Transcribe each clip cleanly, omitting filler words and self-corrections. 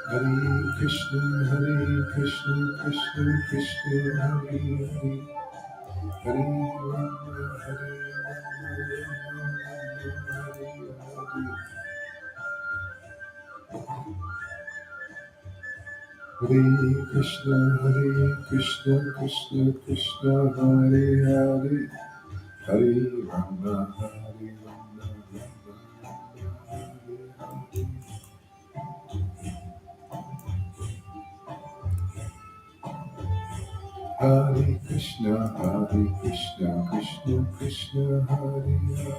Hare Krishna, Krishna Krishna, Hare Hare, Hare Rama, Hare Rama, Hare Krishna, Krishna Krishna, Hare Hare,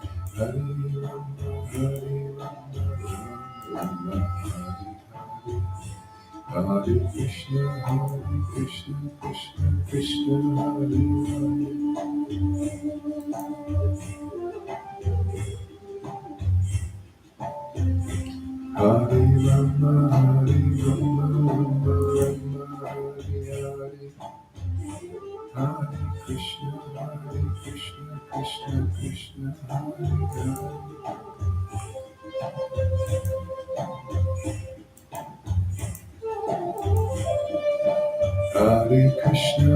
Hare Rama, Hare Rama, Hare Krishna, Krishna Krishna, Hare Hare, Hare Rama, Rama, Hare Hare. Hare Krishna, Krishna Krishna, Hare Hare. Hare Rama, Rama, Rama, Hare Hare. Hare Krishna, Krishna Krishna, Hare Hare. Hare Krishna,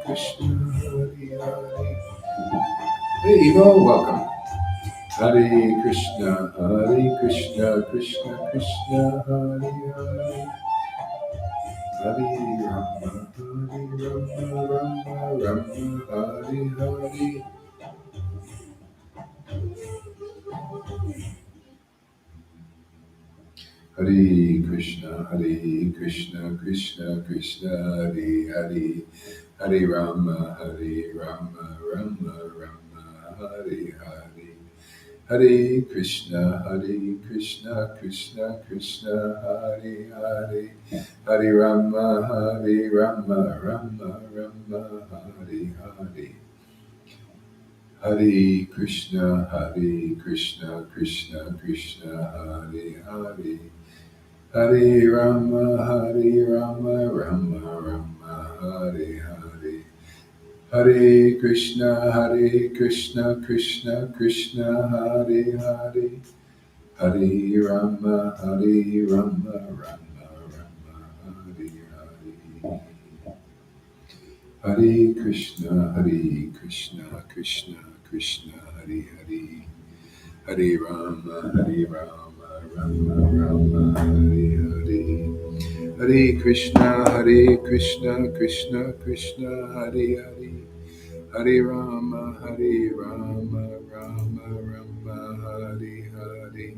Krishna, Hare Hare. Hey Evo, welcome. Hare Krishna, Krishna Krishna, Hare Hare. Hare Rama, Rama, Hare Hare. Hare Krishna, Krishna Krishna, Hare Hare. Hare Rama, Rama, Rama, Hare Hare. Hare Krishna, Krishna Krishna, Hare Hare. Hare Rama, Rama, Rama, Hare Hare. Hare Krishna, Krishna Krishna, Hare Hare. Hare Rama, Rama, Rama, Hare Hare. Hare Krishna, Krishna Krishna, Hare Hare. Hare Rama, Rama, Rama, Hare Hare. Hare Krishna, Krishna Krishna, Hare Hare. Hare Rama, Rama, Rama, Hare Hare. Hare Krishna, Krishna Krishna, Hare Hare. Hare Rama, Rama, Rama, Hare Hare.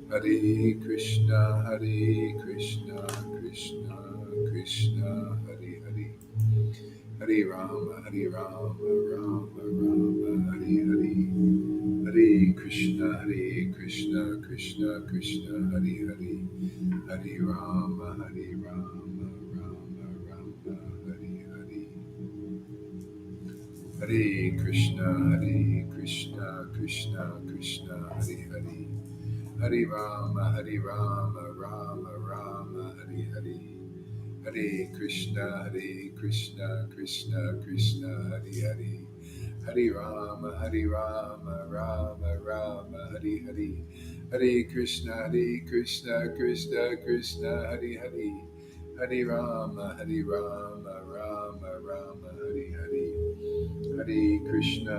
Hare Krishna, Krishna Krishna, Hare Hare. Hare Rama, Rama, Rama, Hare Hare. Hare Krishna, Krishna Krishna, Hare Hare. Hare Rama, Rama, Rama, Hare Hare. Hare Krishna, Krishna Krishna, Hare Hare. Hare Rama, Rama, Rama, Hare Hare. Hare Krishna, Krishna Krishna, Hare Hare. Hare Rama, Rama, Rama, Hare Hare.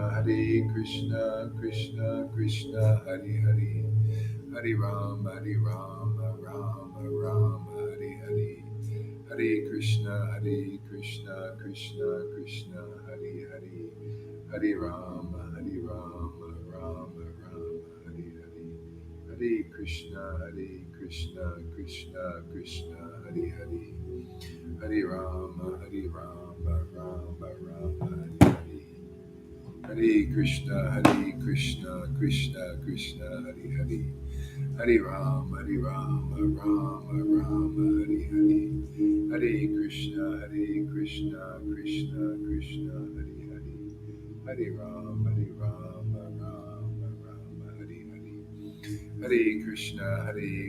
Hare Krishna, Krishna, Hare Hare. Hare Rama, Rama, Rama, Hare Hare. Hare Krishna, Krishna Krishna, Hare Hare. Hare Rama, Rama, Rama, Hare Hare. Hare Krishna, Krishna Krishna, Hare Hare. Hare Rama, Rama, Rama, Hare Hare. Hare Krishna, Krishna Krishna, Hare Hare. Hare Rama, Rama, Rama, Hare Hare. Hare Krishna, Krishna Krishna, Hare Hare. Hare Rama, Rama, Rama, Hare Hare. Hare Krishna, Krishna Krishna, Hare Hare. Hare Rama, Rama, Rama, Hare Hare. Hare Krishna,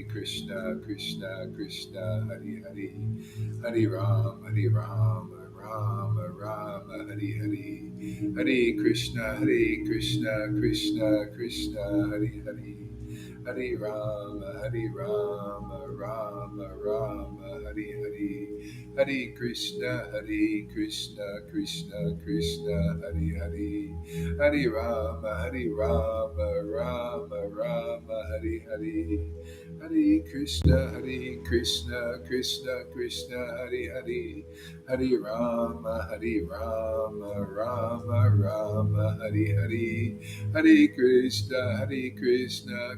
Krishna Krishna, Hare Hare. Hare Rama, Rama, Rama, Hare Hare. Hare Krishna, Krishna Krishna, Hare Hare. Hare Rama, Hare Rama, Rama Rama, Hare Hare, Hare Krishna, Krishna Krishna, Hare Hare, Hare Rama, Rama Rama, Hare Hare, Hare Krishna, Krishna Krishna, Hare Hare, Hare Rama, Rama Rama, Hare Hare, Hare Krishna,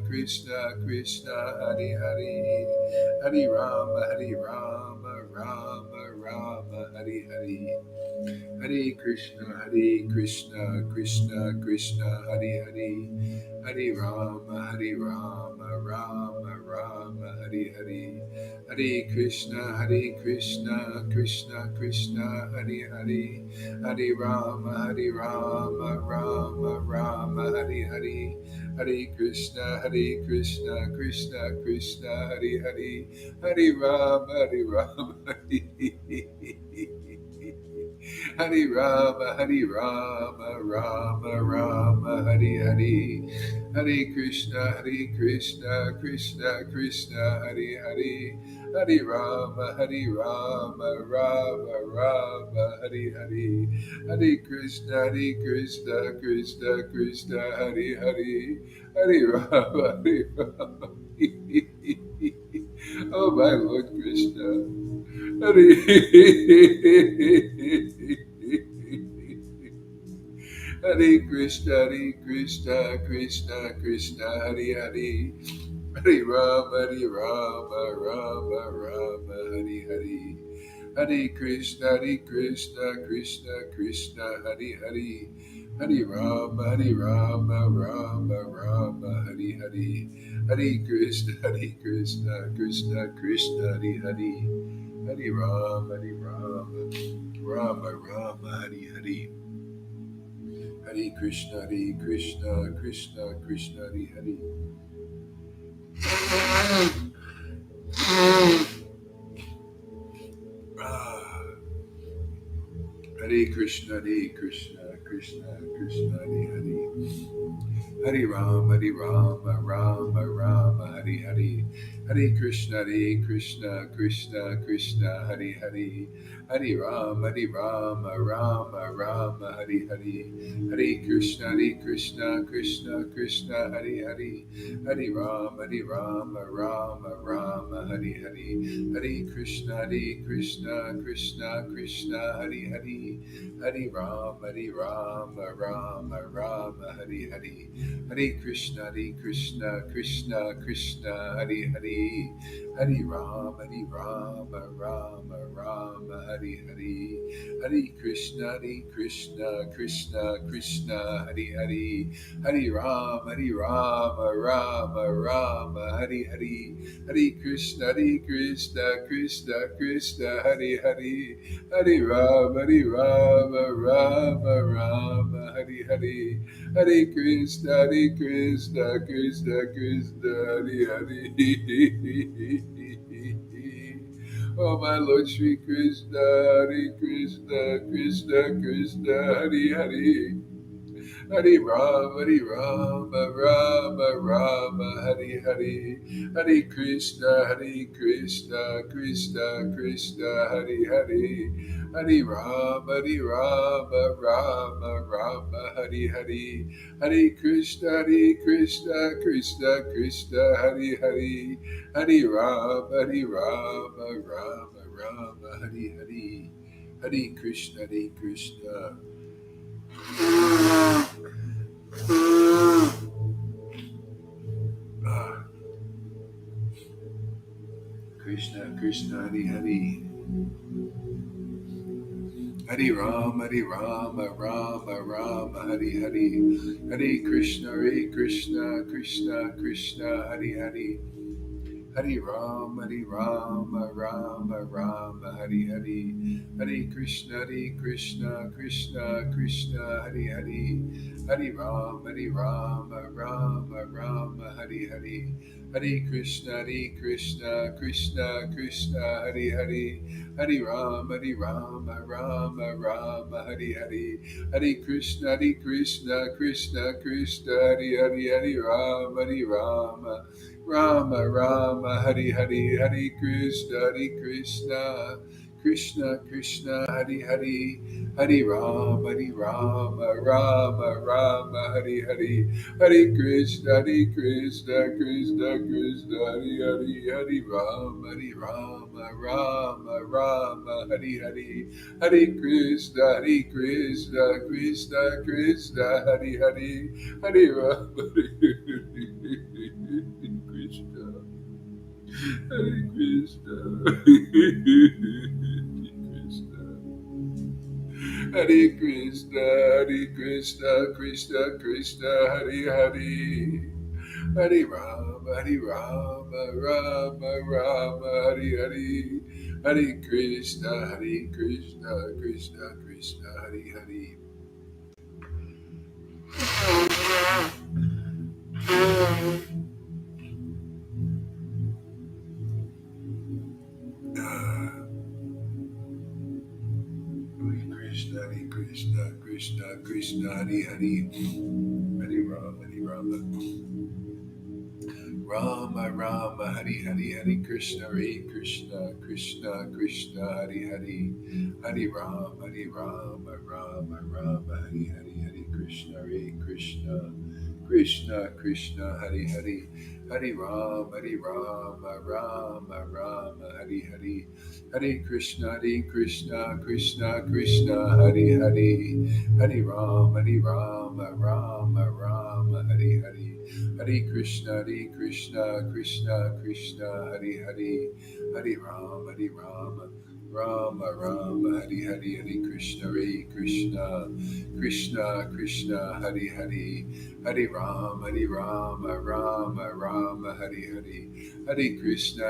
Krishna Krishna, Hare Hare, Hare Rama, Rama Rama, Hare Hare, Hare Krishna, Krishna Krishna, Hare Hare, Hare Rama, Rama Rama, Hare Hare, Hare Krishna, Krishna Krishna, Hare Hare, Hare Rama, Rama Rama, Hare Hare, Hare Krishna, Krishna Krishna, Hare Hare, Hare Rama, Hare Hare Rama, Rama Rama, Hare Hare, Hare Krishna, Krishna Krishna, Hare Hare, Hare Rama, Rama Rama, Hare Hare, Hare Krishna, Krishna Krishna, Hare Hare, Hare Rama, Rama. Oh my Lord Krishna. Hare Hare Krishna, Krishna Krishna, Hare Hare, Hare Rama, Rama Rama, Hare Hare, Hare Krishna, Krishna Krishna, Hare Hare, Hare Rama, Rama Rama, Hare Hare, Hare Krishna, Krishna Krishna, Hare Hare, Hare Rama, Rama Rama, Hare Hare, Hare Krishna, Krishna Krishna, Hare Hare. Hare Krishna, Krishna Krishna, Hare Hare. Hare Rama, Rama Rama, Hare Hare, Hare Krishna, Krishna Krishna, Hare Hare, Hare Rama, Rama Rama, Hare Hare, Hare Krishna, Krishna Krishna, Hare Hare, Hare Rama, Rama Rama, Hare Hare, Hare Krishna, Krishna Krishna, Hare Hare, Hare Rama, Rama Rama, Hare Hare, Hare Krishna, Krishna Krishna, Hare Hare, Hare Rama, Rama, Hare Hare, Hare Krishna, Krishna Krishna, Hare Hare, Hare Rama, Rama, Hare Hare, Hare Krishna, Krishna Krishna, Hare Hare, Hare Rama, Rama, Hare Hare, Hare Krishna, Krishna Krishna, Hare Hare. Oh my Lord Shri Krishna, Hare Krishna, Krishna, Hare Hare. Hare Rama, Rama, Hare Hare, Hare Krishna, Krishna Krishna, Hare Hare, Hare Rama, Rama, Hare Hare, Hare Krishna, Krishna Hare Hare, Hare Rama, Rama, Hare Hare, Hare Krishna, Krishna, Hare Hare, Hare Rama, Rama, Hare Hare, Hare Krishna, Krishna Hare Hare, Hare Rama, Rama, Hare Hare, Hare Krishna, Krishna Hare Hare, Hare Rama, Rama, Rama, Hare Hare, Hare Krishna, Krishna Krishna, Hare Hare, Hare Rama, Rama Rama, Hare Hare, Hare Krishna, Krishna Krishna, Hare Hare, Hare Rama, Rama Rama, Hare Hare, Hare Krishna, Krishna Krishna, Hare Hare, Hare Rama, Rama Rama, Hare Hare. Hare Krishna, Krishna Krishna, Hare Hare, Hare Rama, Rama Rama, Hare Hare, Hare Krishna, Krishna Krishna, Hare Hare, Hare Rama, Krishna, Hare Krishna, Krishna. Hare Krishna, Krishna Krishna, Hare Hare. Hare Rama, Rama Rama, Hare Hare. Hare Krishna, Krishna Krishna, Hare Hare. Hare Krishna, Krishna, Hare Hare. Hare Rama. Rama Rama, Hare Hare, Hare Krishna, Krishna Krishna, Hare Hare, Hare Rama, Rama Rama, Hare Hare, Hare Krishna, Krishna, Hare Hare, Hare Rama, Rama Rama, Hare Hare, Hare Krishna, Krishna Krishna, Hare Hare, Hare Rama, Rama Rama, Hare Hare. Hare Krishna, Krishna, Hare Hare, Hare Rama, Rama Rama, Hare Hare, Hare Krishna, Krishna, Hare Hare, Hare Rama, Rama Rama, Hare Hare, Hare Krishna,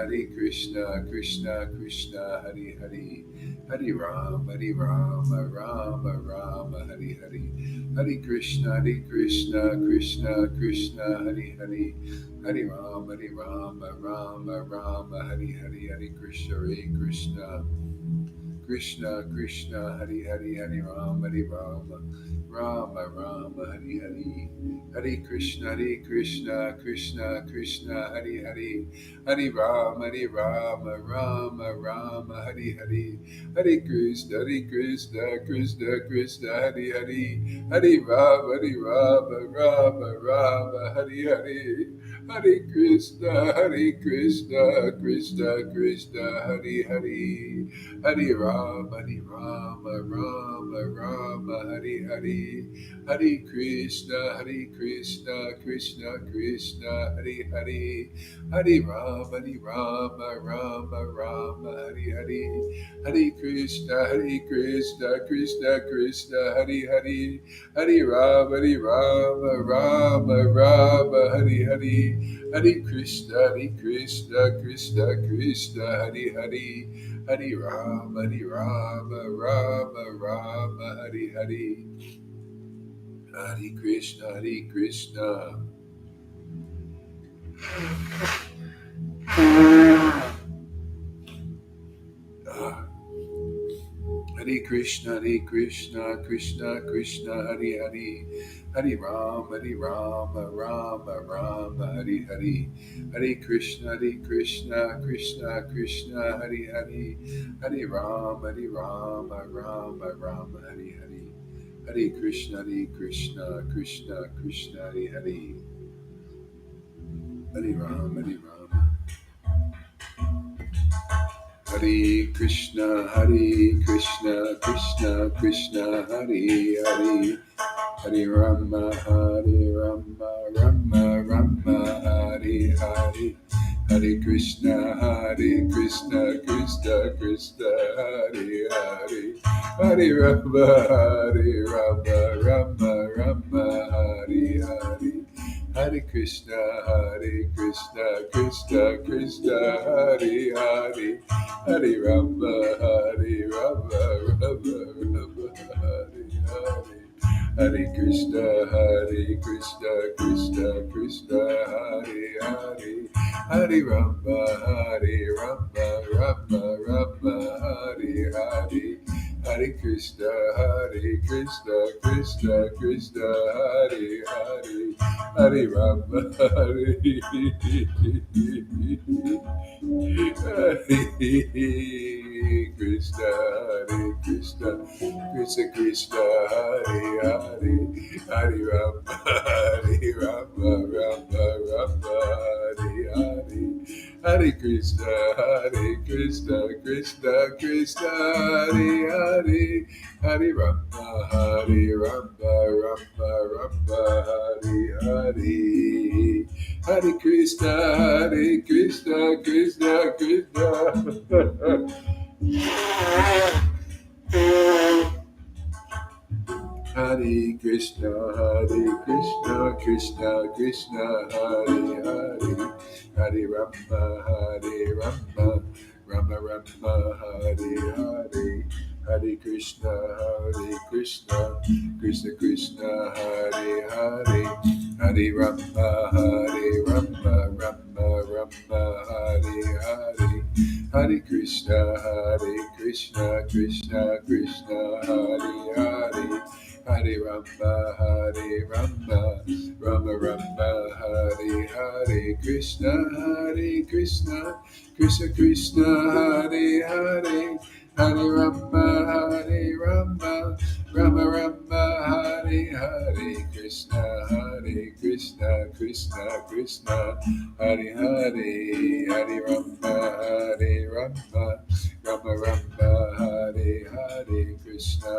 Krishna, Hare Hare, Hare Rama, Rama Rama, Hare Hare. Hare Krishna, Krishna, Hare Hare, Hare Rama, Rama Rama, Hare Hare, Hare Krishna, Krishna, Hare Hare, Hare Rama, Rama Rama, Hare Hare, Hare Krishna, Krishna, Hare Hare, Hare Rama, Rama Rama, Hare Hare, Hare Krishna, Krishna, Hare Hare, Hare Rama, Rama Rama, Hare Hare, Hare Krishna, Krishna, Hare Hare. Hare Rama, Rama, Hare Hare, Hare Krishna, Krishna, Hare Hare, Hare Rama, Rama, Hare Hare, Hare Krishna, Krishna, Hare Hare, Hare Rama, Hare Hare, Hare Krishna, Krishna, Hare Hare. Hare Rama, Rama, Hare Hare, Hare Krishna, Ah. Hare Krishna, Krishna, Hare Hare, Hare Rama, Rama, Hare Hare, Hare Krishna, Krishna, Hare Hare, Hare Rama, Rama, Hare Hare, Hare Krishna, Krishna, Hare Hare, Hare Rama, Hare Krishna, Krishna, Hare Hare, Hare Rama, Rama, Hare Hare, Hare Krishna, Krishna, Hare Hare, Hare Rama, Hare Hare. Hare Krishna, Krishna, Hare Hare, Hare Rama, Rama, Hare Hare, Hare Krishna, Krishna Krishna, Hare Hare, Hare Rama, Rama Rama, Hare Hare, Hare Krishna, Krishna Krishna, Hare Hare, Hare Rama, Hare Krishna, Krishna Krishna, Hare Hare, Hare Rama, Rama Rama, Hare Hare, Hare Krishna, Krishna Krishna, Hare Hare, Hare Rama, Rama Rama, Hare Hare, Hare Krishna, Krishna Krishna. Hare Krishna, Krishna Krishna, Hare Hare, Hare Rama, Rama Rama, Hare Hare, Hare Krishna, Krishna Krishna, Hare Hare, Hare Rama, Rama Rama, Hare Hare, Hare Krishna, Krishna Krishna, Hare Hare, Hare Rama, Rama Rama, Hare Hare, Krishna, Krishna Krishna, Hare Hare, Hare Rama, Rama Rama, Hare Hare, Krishna, Krishna Krishna, Hare Hare, Hare Rama, Rama Rama, Hare Hare, Krishna,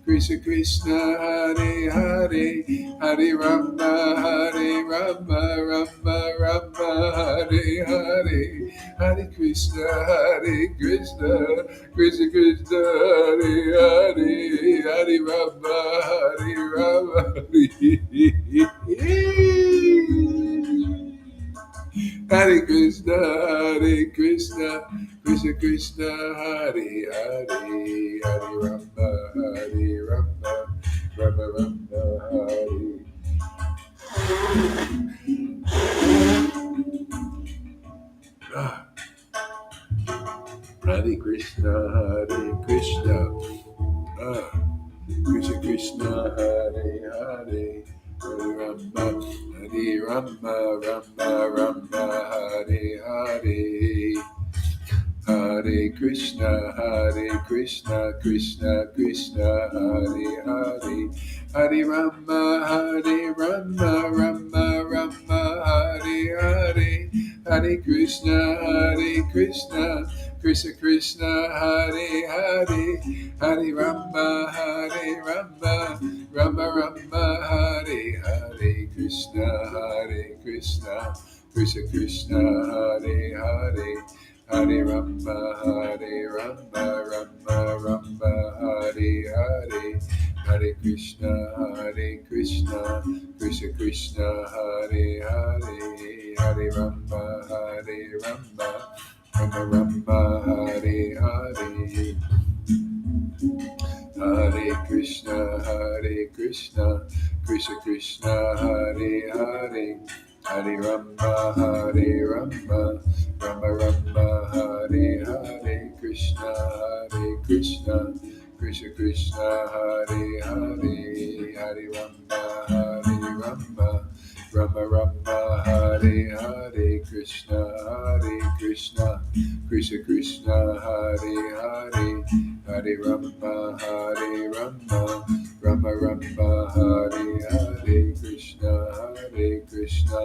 Krishna Krishna, Hare Hare, Hare Rama, Rama Rama, Hare Hare, Hare Krishna, Krishna Krishna, Hare Hare, Hare Rama, Rama. Hare Krishna, Krishna Krishna, Hare Hare, Hare Rama, Rama Rama, Hare. Hare Krishna, Krishna Krishna, Hare Hare, Hare Rama, Rama, Hare Hare, Hare Krishna, Krishna Krishna, Hare Hare, Hare Rama, Rama Hare Hare, Hare Krishna, Krishna Krishna, Hare Hare, Hare Rama, Rama Hare Hare, Krishna, Krishna Krishna, Hare Hare, Hare Rama, Rama Hare Hare, Hare Krishna, Krishna Krishna, Hare Hare, Hare Rama, Rama Hare Hare, Hare Krishna, Krishna Krishna, Hare Hare, Hare Rama, Rama Hare Hare, Krishna, Krishna Krishna, Hare Hare, Hare Rama, Rama Hare Hare, Krishna, Krishna Krishna, Hare Hare, Hare Rama, Rama Hare Hare, Krishna,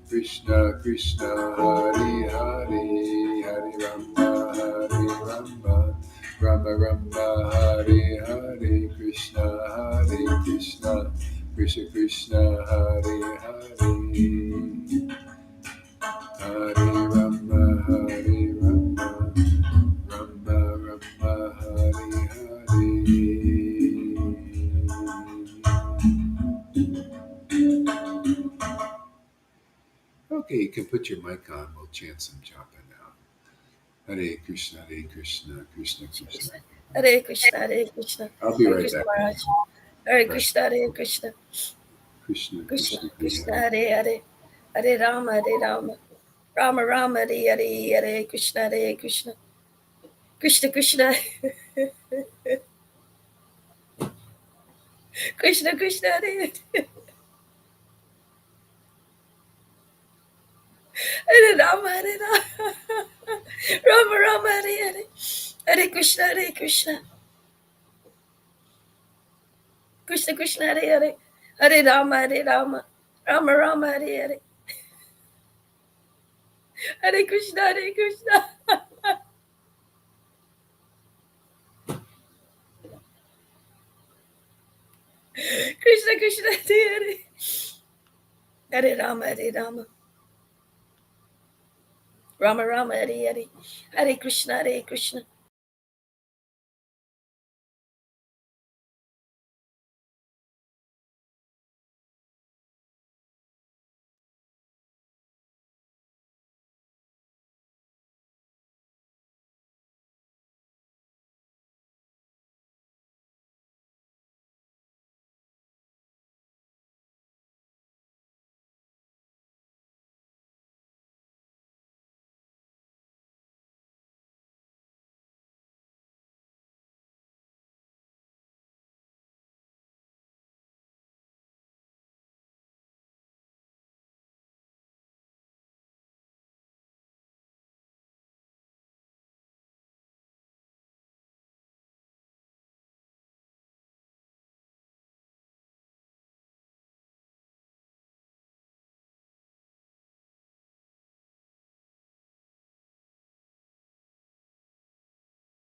Krishna Krishna, Hare Hare, Hare Rama, Rama Hare Hare, Krishna, Krishna Krishna, Hare Hare, Hare Rama, Rama Hare Hare. Okay, you can put your mic on. We'll chant some japa now. Hare Krishna, Krishna Krishna. Hare Krishna, Hare Krishna, I'll be Hare right Krishna back. Maharaj. Hare Right. Krishna, Hare Krishna, Krishna, Krishna Krishna, Hare Krishna, Hare. Hare Hare, Hare Rama, Hare Rama, Rama Rama, Hare Hare, Hare Krishna, Hare Krishna, Krishna Krishna, Krishna Krishna, Hare Hare Rama, Hare Rama, Rama Rama, Hare Hare, Hare Krishna, Hare Krishna, Krishna Krishna, Hare Hare, Hare Rama, Hare Rama, Rama Rama, Hare Hare, Hare Krishna, Hare Krishna, Krishna Krishna, Hare Hare, Hare Rama, Hare Rama, Rama Rama, Hare Hare, Hare Krishna, Hare Krishna.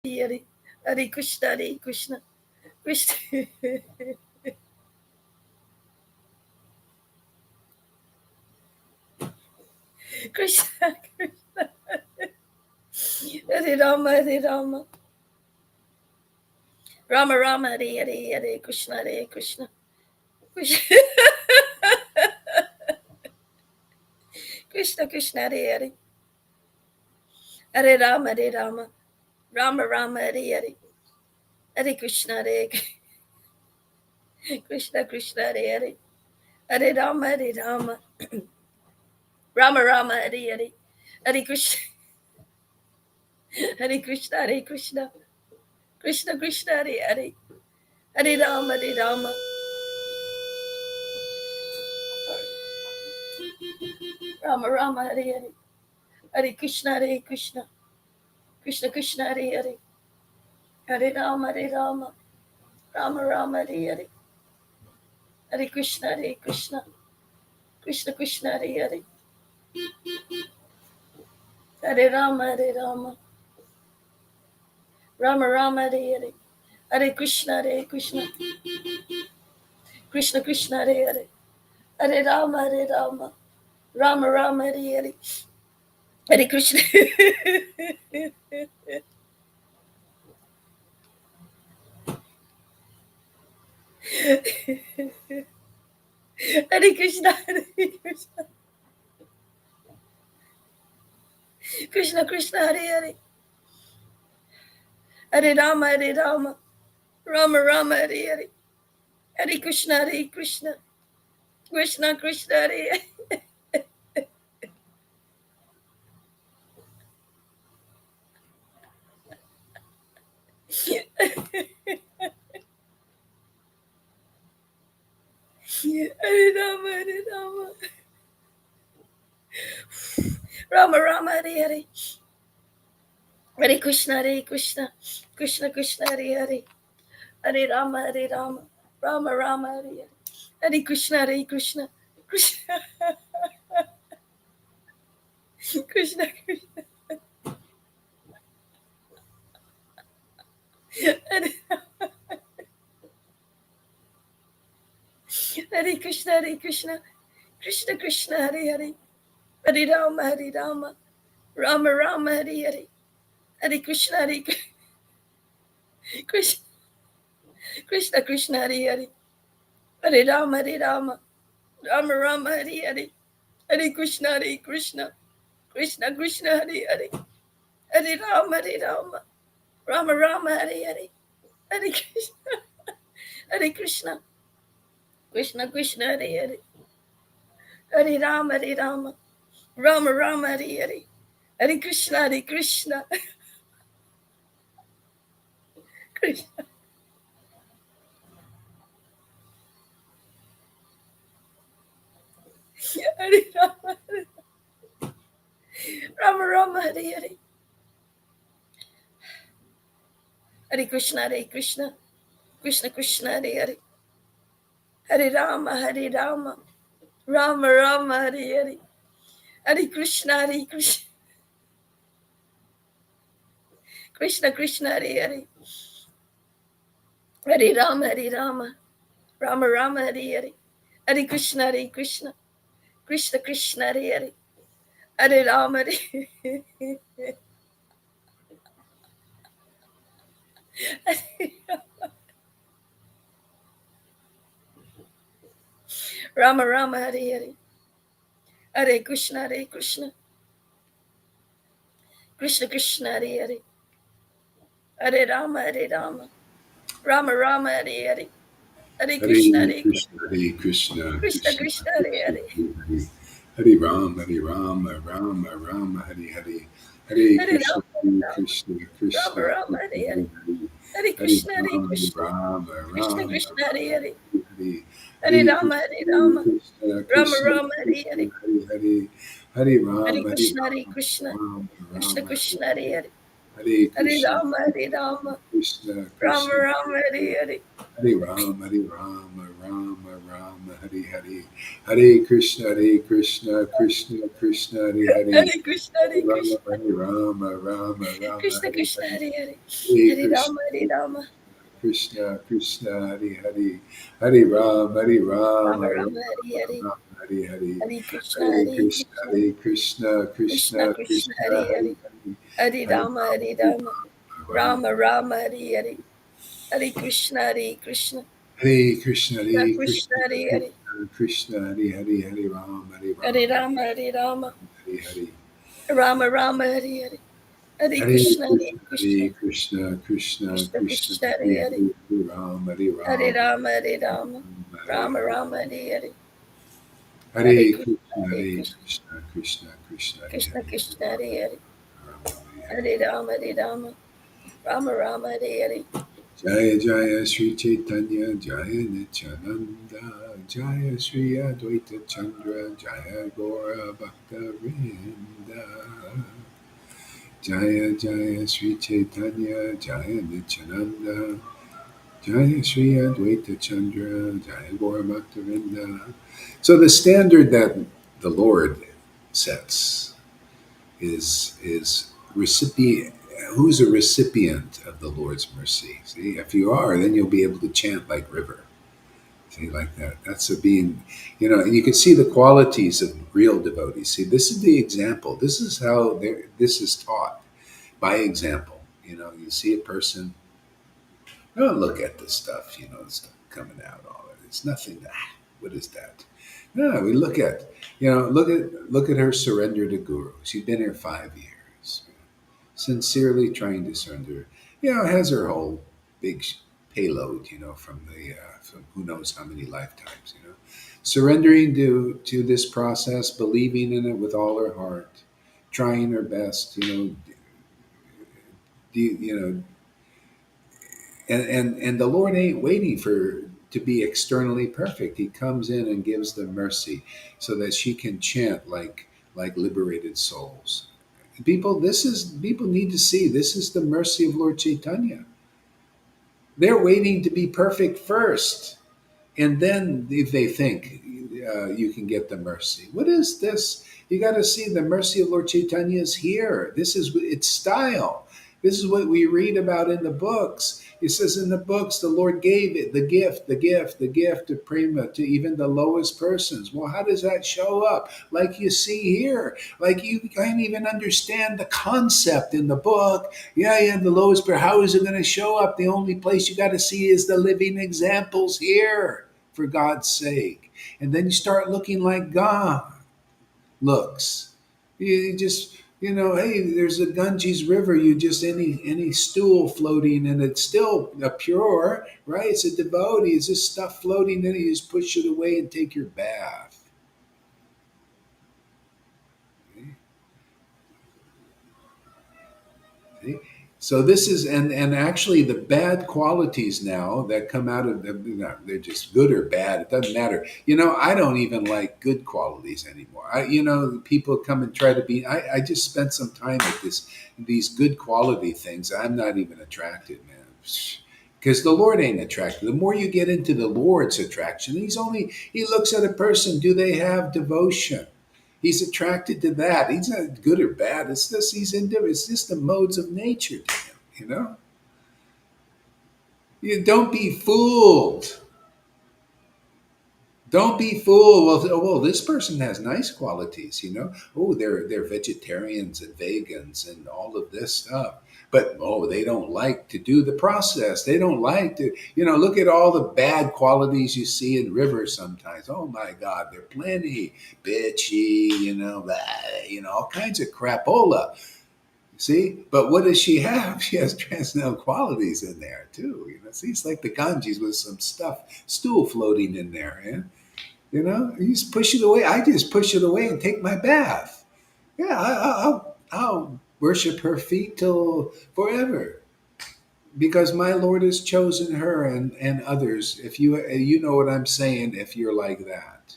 Hare Hare Krishna, Hare Krishna, Krishna Krishna Krishna, Hare Rama, Hare Rama, Rama Rama, Hare Hare, Hare Krishna, Hare Krishna, Krishna Krishna Krishna, Hare Hare, Hare Rama, Hare Rama, Rama Rama, Hare Hare, Hare Krishna, Hare Krishna Krishna, Hare Hare, Hare Rama, Hare Rama, Rama Rama, Hare Hare, Hare Krishna, Hare Krishna, Hare Krishna, Krishna Krishna, Hare Hare, Hare Rama, Hare Rama, Rama Rama, Hare Hare, Hare Krishna, Hare Krishna, Krishna Krishna, Hare Hare, Hare Rama, Hare Rama, Rama Rama, Hare Hare, Hare Krishna, Hare Krishna, Krishna Krishna, Hare Hare, Hare Rama, Hare Rama, Rama Rama, Hare Hare, Hare Krishna, Hare Krishna, Krishna Krishna, Hare Hare, Hare Rama, Hare Rama, Rama Rama, Hare Hare, Hare Krishna, Hare Krishna, Hare Krishna, Krishna Krishna, Hare Hare, Hare Rama, Hare Rama, Rama Rama, Hare Hare, Hare Krishna, Hare Krishna, Krishna Krishna, Hare Hare Rama, Hare Rama, Rama Rama, Hare Hare, Hare Krishna, Hare Krishna, Krishna Krishna, Hare Hare, Hare Rama, Hare Rama, Rama Rama, Hare Hare, Hare Krishna, Hare Krishna, Krishna Krishna Krishna, Hare Hare Krishna, Hare Krishna, Krishna Krishna, Hare Hare, Hare Rama, Hare Rama, Rama Rama, Hare Hare, Hare Krishna, Hare Krishna, Krishna Krishna, Hare Hare, Hare Rama, Hare Rama, Rama Rama, Hare Hare, Hare Krishna, Hare Krishna, Krishna Krishna, Hare Hare, Hare Rama, Hare Rama, Rama Rama Hare Hare. Hare Krishna. Hare Krishna. Krishna Krishna Hare Hare. Hare Rama Hare Rama. Rama Rama Hare Hare. Hare Krishna Hare Krishna. Krishna. Hare Rama. Rama Rama Hare Hare. Hare Krishna Hare Krishna. Krishna Krishna Hare Hare. Hare Rama Hare Rama. Rama Rama Hare Hare. Hare Krishna Hare Krishna. Krishna Krishna Hare Hare. Hare Rama Hare Rama. Rama Rama Hare Hare. Hare Krishna Hare Krishna. Krishna Krishna Hare Hare. Hare Rama Hare. Rama Rama Hare Hare. Hare Krishna Hare Krishna. Krishna Krishna Hare Hare. Hare Rama Hare Rama. Rama Rama Hare Hare. Hare Hare Krishna Hare Krishna, Krishna. Hare Krishna, Krishna Krishna Krishna Hare Krishna, Hare. Hare Hare Hare Rama, Rama Rama, Hare Hare, Hare Hare Krishna, Rama Hare Hare Rama. Krishna, Rama Krishna Rama Krishna, Hare Hare. Hare Hare, Hare Hare Krishna Hare Rama, Krishna. Rama Krishna Rama, Krishna Hare Hare. Hare Hare Hare Rama Hare Krishna, Rama. Krishna Rama Krishna, Rama Hare Hare. Krishna Hare Hare, Hare Hare Rama, Hare Krishna Hare Rama, Krishna. Rama Krishna Rama, Hare Krishna Hare Hare. Hare Hare Krishna, Rama Hare Rama. Krishna Rama Krishna. Rama Hare Hare. Hare Rama, Hare Rama, Rama Rama, Hare Hare, Hare Krishna, Krishna Krishna, Hare Hare, Hare Krishna Hare Hare Rama, Krishna. Hare Rama, Rama Rama, Krishna Hare Krishna Hare, Hare Hare. Hare Hare Rama Hare Rama. Krishna, Krishna, Hare Hare, Hare Rama, Hare Rama Rama, Rama Rama Hare Hare. Rama, Hare Hare, Hare Krishna Hare Hare Krishna, Krishna. Hare Krishna, Krishna Krishna Krishna Krishna, Hare Hare Hare. Hare, Hare Hare Rama Rama, Hare Hare Rama. Rama, Rama Rama Hare Hare. Hare Krishna Hare Krishna. Hare Krishna, Krishna Hare Krishna Krishna, Hare Hare. Krishna Krishna, Hare Hare, Hare Ram, Hare Hare Ram, Rama Hare Rama. Hare Hare. Rama Rama Hare Hare. Hare Hare Krishna Hare Krishna, Krishna. Hare Krishna, Krishna Krishna Krishna, Krishna Hare Hare Hare. Hare, Hare Ram, Hare Hare Ram, Rama Hare Rama. Hare Rama Hare. Rama Hare Hare. Hare Hare Krishna Krishna, Hare Hare Krishna. Krishna, Krishna Krishna, Hare Krishna Hare, Krishna Hare Hare. Hare Hare. Hare Rama Hare Rama. Rama Rama Hare Hare. Jaya Jaya Sri Chaitanya, Jaya Nityananda, Jaya Sri Advaita Chandra, Jaya Gora Bhakta Vrinda. Jaya Jaya Sri Chaitanya, Jaya Nityananda, Jaya Sri Advaita Chandra, Jaya Gaura Bhaktavinda. So the standard that the Lord sets is recipient. Who's a recipient of the Lord's mercy? See, if you are, then you'll be able to chant like river. See, like that. That's a being, and you can see the qualities of real devotees. See, this is the example. This is how this is taught by example. You see a person. Don't look at the stuff, stuff coming out. All of it. It's nothing. What is that? No, we look at her surrender to Guru. She's been here 5 years, sincerely trying to surrender. Has her whole big payload, from who knows how many lifetimes, surrendering to this process, believing in it with all her heart, trying her best, you know, and the Lord ain't waiting for to be externally perfect. He comes in and gives them mercy so that she can chant like liberated souls. People need to see this is the mercy of Lord Chaitanya. They're waiting to be perfect first. And then if they think you can get the mercy, what is this? You got to see the mercy of Lord Chaitanya is here. This is its style. This is what we read about in the books. It says in the books, the Lord gave it, the gift of prema to even the lowest persons. Well, how does that show up? Like you see here, like you can't even understand the concept in the book. Yeah, the lowest, but how is it going to show up? The only place you got to see is the living examples here, for God's sake. And then you start looking like God looks. You just, Hey, there's a Ganges River. You just any stool floating, and it's still a pure, right? It's a devotee. It's just stuff floating in it. You just push it away and take your bath. See? So this is and actually the bad qualities now that come out of them, they're just good or bad. It doesn't matter. I don't even like good qualities anymore. People come and try to be. I just spent some time with these good quality things. I'm not even attracted, man. Because the Lord ain't attracted. The more you get into the Lord's attraction, he looks at a person. Do they have devotion? He's attracted to that. He's not good or bad. It's just he's indifferent. It's just the modes of nature to him. You don't be fooled. Don't be fooled. Well, this person has nice qualities. Oh, they're vegetarians and vegans and all of this stuff. But they don't like to do the process. They don't like to. Look at all the bad qualities you see in rivers sometimes. Oh my God, they're plenty bitchy. Blah, all kinds of crapola. See, but what does she have? She has transcendental qualities in there too. See, it's like the Ganges with some stool floating in there. Yeah? You just push it away. I just push it away and take my bath. Yeah, I'll worship her feet till forever because my Lord has chosen her and others. If you know what I'm saying, if you're like that.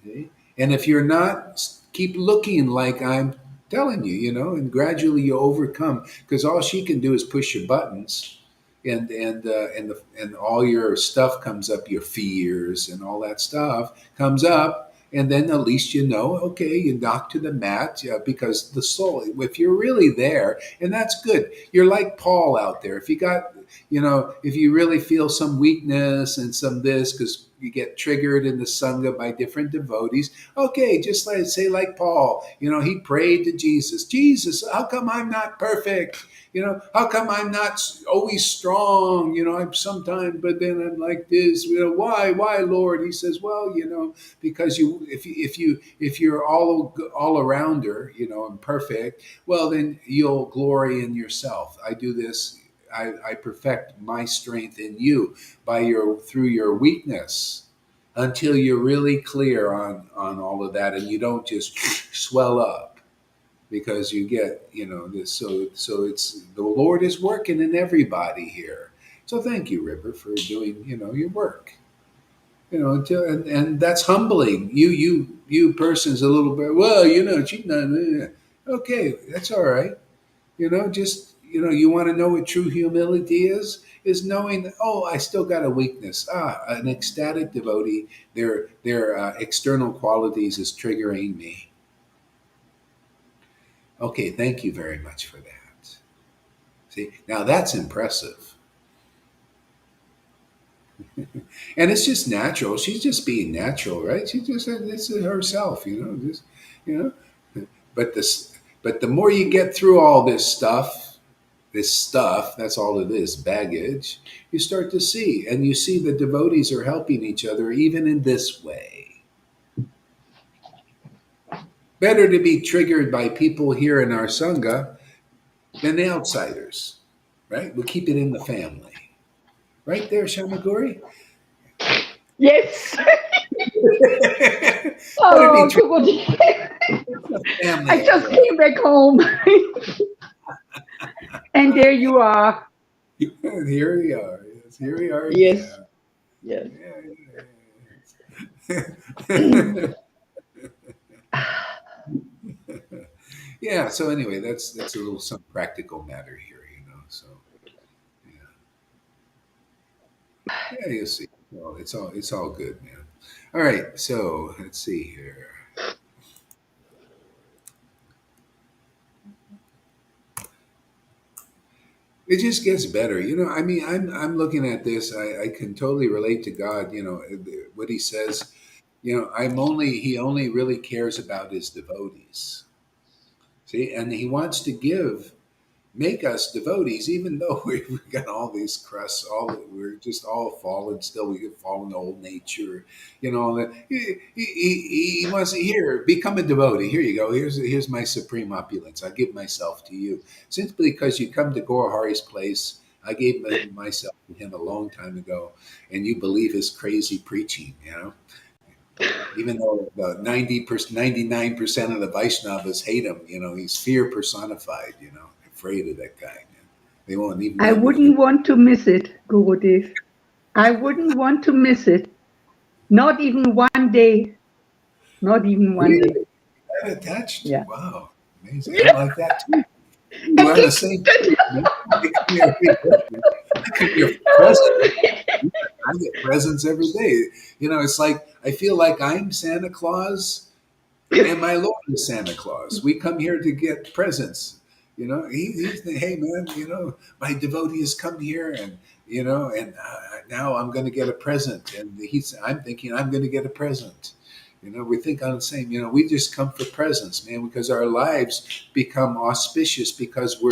See? And if you're not, keep looking like I'm telling you, and gradually you overcome because all she can do is push your buttons and all your stuff comes up, your fears and all that stuff comes up. And then at least okay, you knock to the mat because the soul, if you're really there, and that's good. You're like Paul out there. If you really feel some weakness and some this, because you get triggered in the Sangha by different devotees. Okay, just like Paul, he prayed to Jesus. Jesus, how come I'm not perfect? How come I'm not always strong? I'm sometimes, but then I'm like this. Why, Lord? He says, well, because if you're all around her, and perfect, well, then you'll glory in yourself. I do this. I perfect my strength in you through your weakness until you're really clear on all of that and you don't just swell up because you get this. So it's the Lord is working in everybody here. So thank you, River, for doing your work. Until and that's humbling. You person's a little bit, well, she's not. Okay, that's all right. Just you want to know what true humility is knowing that, oh, I still got a weakness. An ecstatic devotee, their external qualities is triggering me. Okay, thank you very much for that. See, now that's impressive. And it's just natural. She's just being natural, right? She just this is herself, just you but the more you get through all this stuff, that's all it is, baggage, you start to see. And you see the devotees are helping each other even in this way. Better to be triggered by people here in our Sangha than the outsiders, right? We'll keep it in the family. Right there, Shamaguri? Yes. Better be Oh, triggered Kukuji. in the family I just affair. came back home. And there you are. Here we are. Yes, here we are Yes. again. Yes. Yeah, yeah. So anyway, that's a little some practical matter here. So yeah, you see. Well, it's all good, man. All right. So let's see here. It just gets better. I mean, I'm looking at this. I can totally relate to God. What He says. He only really cares about His devotees. See, and He wants to give. make us devotees, even though we've got all these crusts, we're just all fallen. Still, we get fallen old nature, you know. He wants to here become a devotee. Here you go. Here's my supreme opulence. I give myself to you simply because you come to Gaurahari's place. I gave myself to him a long time ago, and you believe his crazy preaching. You know, even though the 99% of the Vaishnavas hate him, you know, he's fear personified, you know, afraid of that guy. Man. They won't even I let me hear. wouldn't want to miss it, Gurudev. I wouldn't want to miss it. Not even one day. Not even one day. Really? That attached? Yeah. Wow. Amazing. I'm like that too. And We're on the same page, man. They come here every day, man. I come here for presents. I get presents every day. You know, it's like I feel like I'm Santa Claus and my Lord is Santa Claus. We come here to get presents. You know, he's the, hey man, you know, my devotee has come here, and you know, and now I'm going to get a present, and I'm thinking I'm going to get a present. You know, we think on the same. You know, we just come for presents, man, because our lives become auspicious because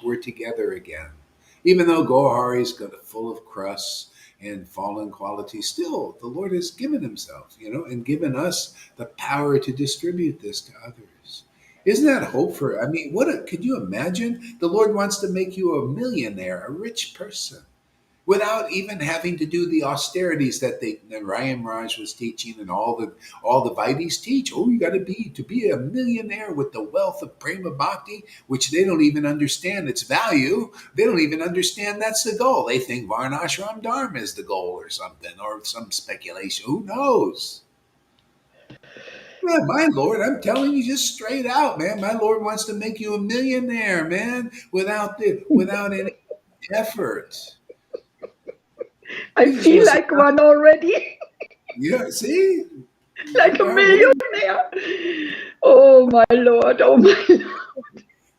we're together again. Even though Gohari's got full of crusts and fallen qualities, still the Lord has given Himself, you know, and given us the power to distribute this to others. Isn't that hope for? I mean, could you imagine? The Lord wants to make you a millionaire, a rich person, without even having to do the austerities that Ryan Raj was teaching, and all the Vaidis teach. Oh, you got to be a millionaire with the wealth of prema bhakti, which they don't even understand its value. They don't even understand that's the goal. They think Varnashram Dharma is the goal or something, or some speculation. Who knows? Yeah, my Lord, I'm telling you just straight out, man. My Lord wants to make you a millionaire, man, without any effort. I He just feel wants to, like one already. yeah, see? Like a Yeah, well, millionaire. Oh my Lord. Oh my Lord.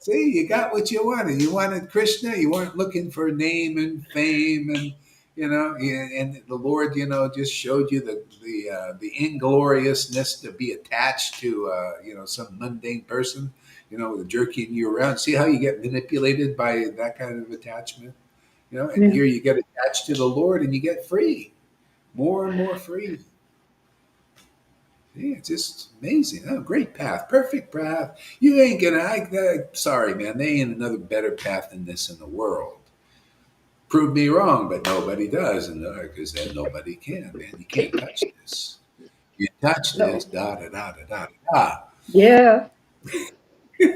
see, you got what you wanted. You wanted Krishna. You weren't looking for name and fame, and you know, and the Lord, you know, just showed you the ingloriousness to be attached to, you know, some mundane person, you know, jerking you around. See how you get manipulated by that kind of attachment, you know. And Yeah. here you get attached to the Lord, and you get free, more and more free. Yeah, it's just amazing. Oh, great path, perfect path. You ain't gonna. Sorry, man. They ain't another better path than this in the world. Prove me wrong, but nobody does, and because then nobody can, man. You can't touch this. You touch this, No. da da da da da Yeah. da.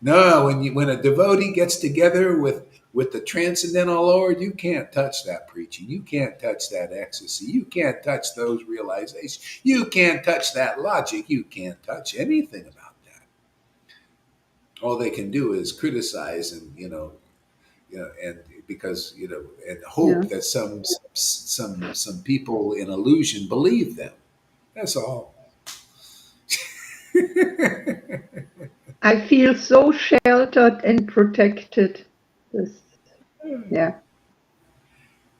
No, when a devotee gets together with the transcendental Lord, you can't touch that preaching. You can't touch that ecstasy. You can't touch those realizations. You can't touch that logic. You can't touch anything about that. All they can do is criticize, and and because and Yeah. hope that some people in illusion believe them. That's all. I feel so sheltered and protected. This, yeah.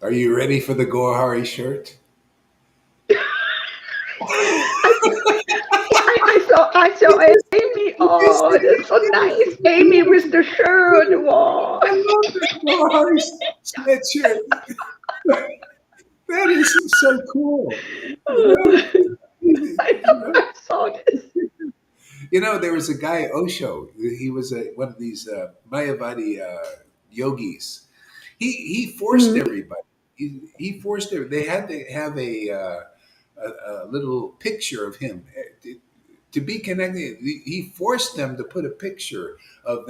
Are you ready for the Gohari shirt? I, I saw Amy. Oh, that's so nice. Amy with the shirt. Wow. I love the Gohari sweatshirt. That is so cool. You know, I know, I saw this. there was a guy Osho. He was one of these Mayavadi yogis. He forced Mm, everybody. He forced everybody. They had to have a little picture of him to be connected. He forced them to put a picture of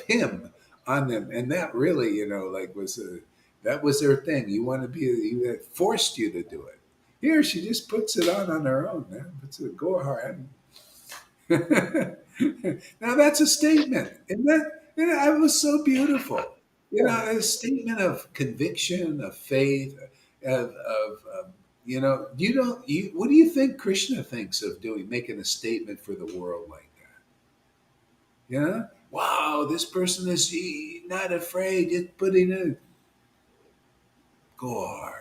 him on them, and that really, like that was their thing. You want to be, he forced you to do it. Here, she just puts it on her own, man. Puts it, go hard. Now that's a statement, isn't that? It was so beautiful. A statement of conviction, of faith, of what do you think Krishna thinks of doing, making a statement for the world like that? Wow, this person is not afraid, just putting a glory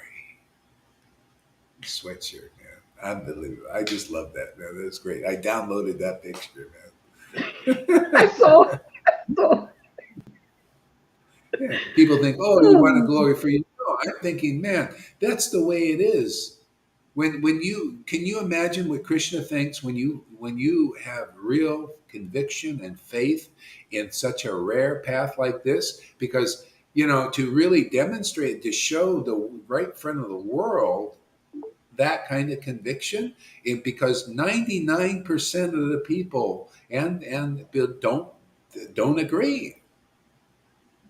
sweatshirt, man. Unbelievable. I just love that, man. That's great. I downloaded that picture, man. I saw. Oh, Yeah. People think, oh, you want a oh, glory for you. No, I'm thinking, man, that's the way it is. When you can you imagine what Krishna thinks when you have real conviction and faith in such a rare path like this? Because to really demonstrate, to show the right front of the world that kind of conviction, because 99% of the people and don't agree.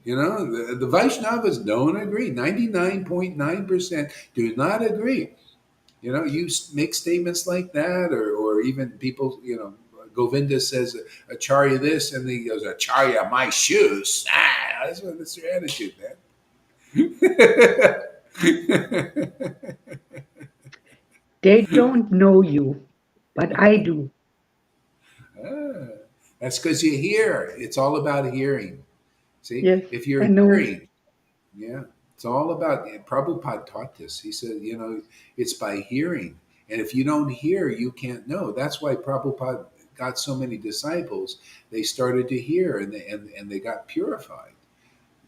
The Vaishnavas don't agree. 99.9% do not agree. You make statements like that, or even people, Govinda says, Acharya this, and he goes, Acharya, my shoes. That's your attitude, man. they don't know you, but I do. Ah, that's because you hear. It's all about hearing. See, Yes, if I you're know. hearing, yeah, it's all about. Prabhupada taught this. He said, it's by hearing, and if you don't hear, you can't know. That's why Prabhupada got so many disciples. They started to hear, and they got purified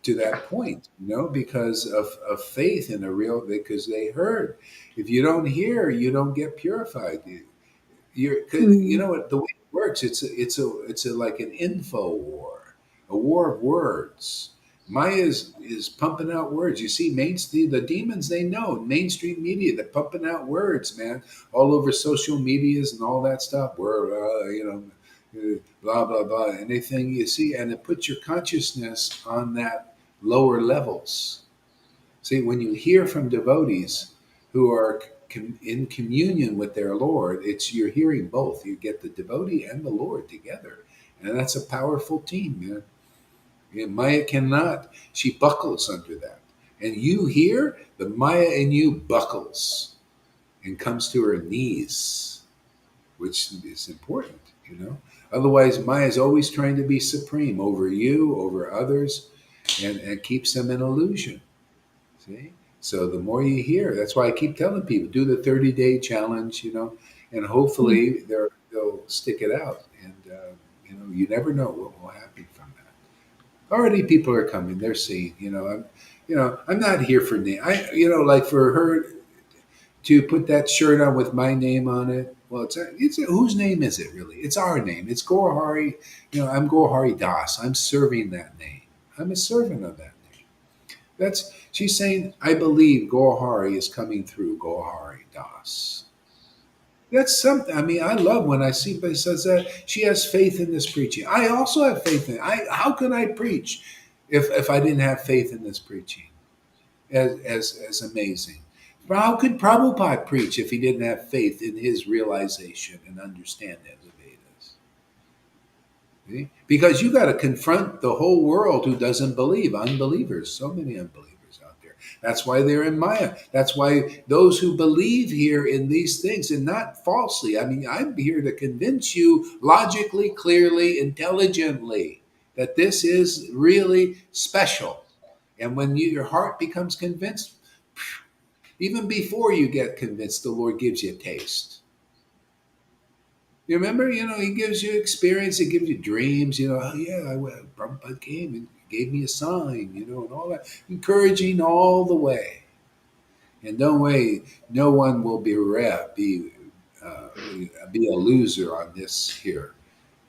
to that point. Because of faith in a real. Because they heard. If you don't hear, you don't get purified. You Mm, know what the way it works. It's a like an info war, a war of words. Maya is pumping out words. You see, mainstream the demons, they know mainstream media, they're pumping out words, man, all over social medias and all that stuff. Where blah blah blah, anything you see, and it puts your consciousness on that lower levels. See, when you hear from devotees who are in communion with their Lord, you're hearing both. You get the devotee and the Lord together, and that's a powerful team, man. And Maya cannot; she buckles under that. And you hear the Maya in you buckles and comes to her knees, which is important, Otherwise, Maya is always trying to be supreme over you, over others, and keeps them in illusion. See? So the more you hear, that's why I keep telling people do the 30-day challenge, and mm, hopefully they'll stick it out. And, you never know what will happen from that. Already people are coming, they're seeing, I'm not here for name. Like for her to put that shirt on with my name on it. Well, whose name is it really? It's our name. It's Gohari. I'm Gohari Das. I'm serving that name. I'm a servant of that name. She's saying, I believe Gohari is coming through Gohari Das. That's something. I mean, I love when I see somebody says that she has faith in this preaching. I also have faith in it. How can I preach if I didn't have faith in this preaching? As amazing. But how could Prabhupada preach if he didn't have faith in his realization and understanding of the Vedas? See? Because you got to confront the whole world who doesn't believe, unbelievers, so many unbelievers out there. That's why they're in Maya. That's why those who believe here in these things, and not falsely. I mean, I'm here to convince you logically, clearly, intelligently that this is really special. And when your heart becomes convinced, even before you get convinced, the Lord gives you a taste. You remember, he gives you experience, he gives you dreams, oh yeah, Prabhupada came and gave me a sign, and all that. Encouraging all the way. And no way, no one will uh, be a loser on this here.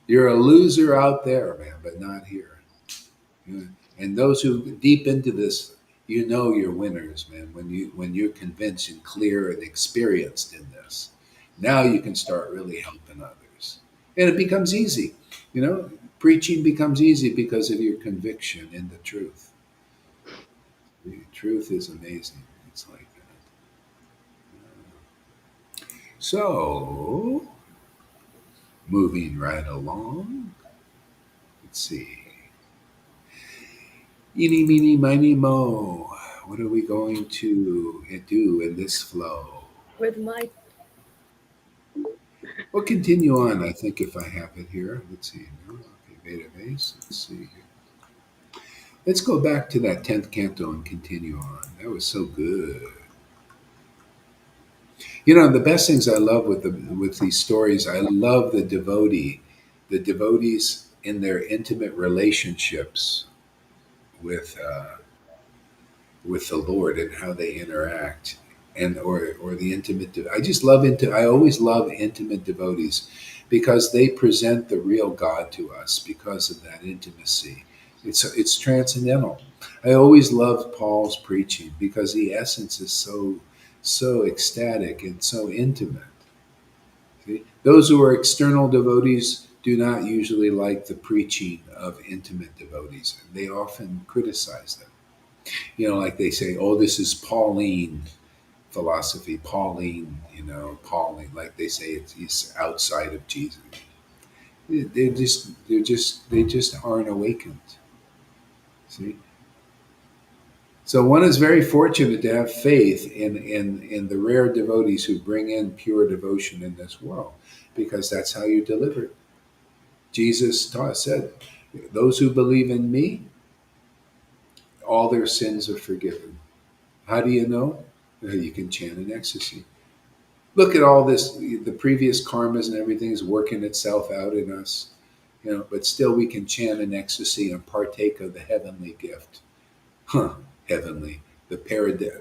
You're a loser out there, man, but not here. Yeah. And those who deep into this, you're winners, man. When you're convinced and clear and experienced in this, now you can start really helping others, and it becomes easy. Preaching becomes easy because of your conviction in the truth. The truth is amazing. It's like that. So, moving right along. Let's see. Eeny, meeny, miny, mo. What are we going to do in this flow? With my We'll continue on, I think, if I have it here. Let's see. No, okay, database. Let's see here. Let's go back to that 10th canto and continue on. That was so good. The best things I love with these stories, I love the devotees in their intimate relationships with with the Lord and how they interact, and or the intimate. I just love into. I always love intimate devotees because they present the real God to us because of that intimacy. It's transcendental. I always loved Paul's preaching because the essence is so ecstatic and so intimate. See? Those who are external devotees do not usually like the preaching of intimate devotees. They often criticize them. Like they say, oh, this is Pauline philosophy, Pauline, Pauline, like they say it's outside of Jesus. They just aren't awakened. See? So one is very fortunate to have faith in the rare devotees who bring in pure devotion in this world, because that's how you deliver it. Said, those who believe in me, all their sins are forgiven. How do you know? You can chant in ecstasy. Look at all this, the previous karmas and everything is working itself out in us, but still we can chant in ecstasy and partake of the heavenly gift. Huh, heavenly, the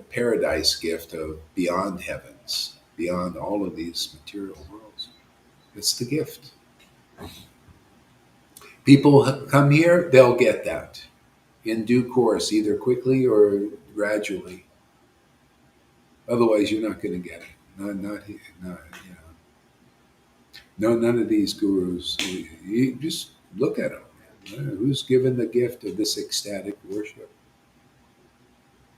paradise gift of beyond heavens, beyond all of these material worlds. It's the gift. People come here, they'll get that in due course, either quickly or gradually. Otherwise, you're not going to get it. Not, not, you know. No, none of these gurus. You just look at them. Who's given the gift of this ecstatic worship?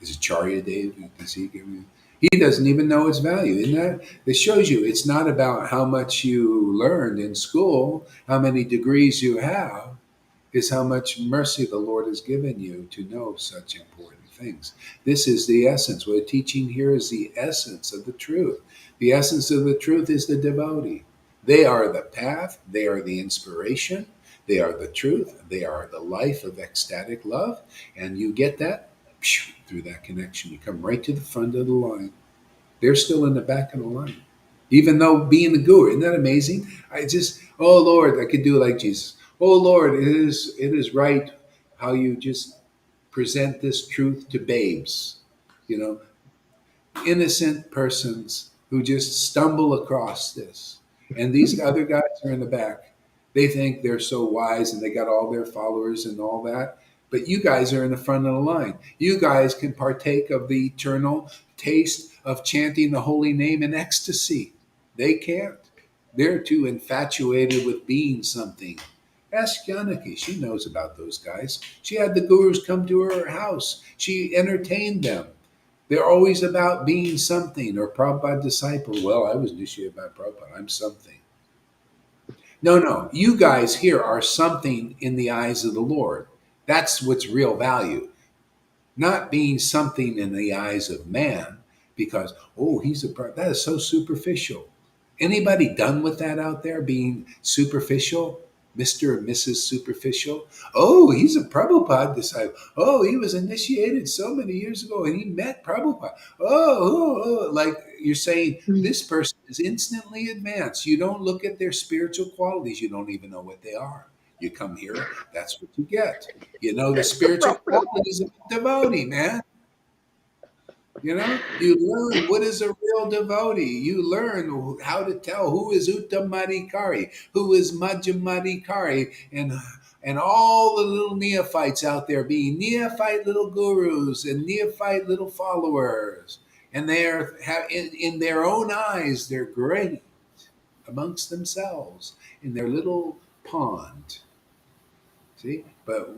Is it Charya Dev? Does he give you? He doesn't even know its value. Isn't that? It shows you it's not about how much you learned in school, how many degrees you have, is how much mercy the Lord has given you to know such important things. This is the essence. What we're teaching here is the essence of the truth. The essence of the truth is the devotee. They are the path, they are the inspiration, they are the truth, they are the life of ecstatic love, and you get that through that connection. You come right to the front of the line. They're still in the back of the line. Even though being the guru, isn't that amazing? Oh Lord, I could do it like Jesus. Oh Lord, it is right how you just present this truth to babes, you know, innocent persons who just stumble across this. And these other guys are in the back. They think they're so wise and they got all their followers and all that. But you guys are in the front of the line. You guys can partake of the eternal taste of chanting the holy name in ecstasy. They can't. They're too infatuated with being something. Ask Janaki. She knows about those guys. She had the gurus come to her house. She entertained them. They're always about being something, or Prabhupada disciple. Well, I was initiated by Prabhupada. I'm something. No, no. You guys here are something in the eyes of the Lord. That's what's real value. Not being something in the eyes of man because, oh, that is so superficial. Anybody done with that out there, being superficial? Mr. and Mrs. Superficial. Oh, he's a Prabhupada disciple. Oh, he was initiated so many years ago and he met Prabhupada. Like you're saying, this person is instantly advanced. You don't look at their spiritual qualities. You don't even know what they are. You come here, that's what you get. You know the That's the spiritual problem. qualities of a devotee, man. You learn what is a real devotee. You learn how to tell who is Uttamadikari, who is Majjamadikari, and all the little neophytes out there being neophyte little gurus and neophyte little followers. And in their own eyes, they're great amongst themselves in their little pond. See, but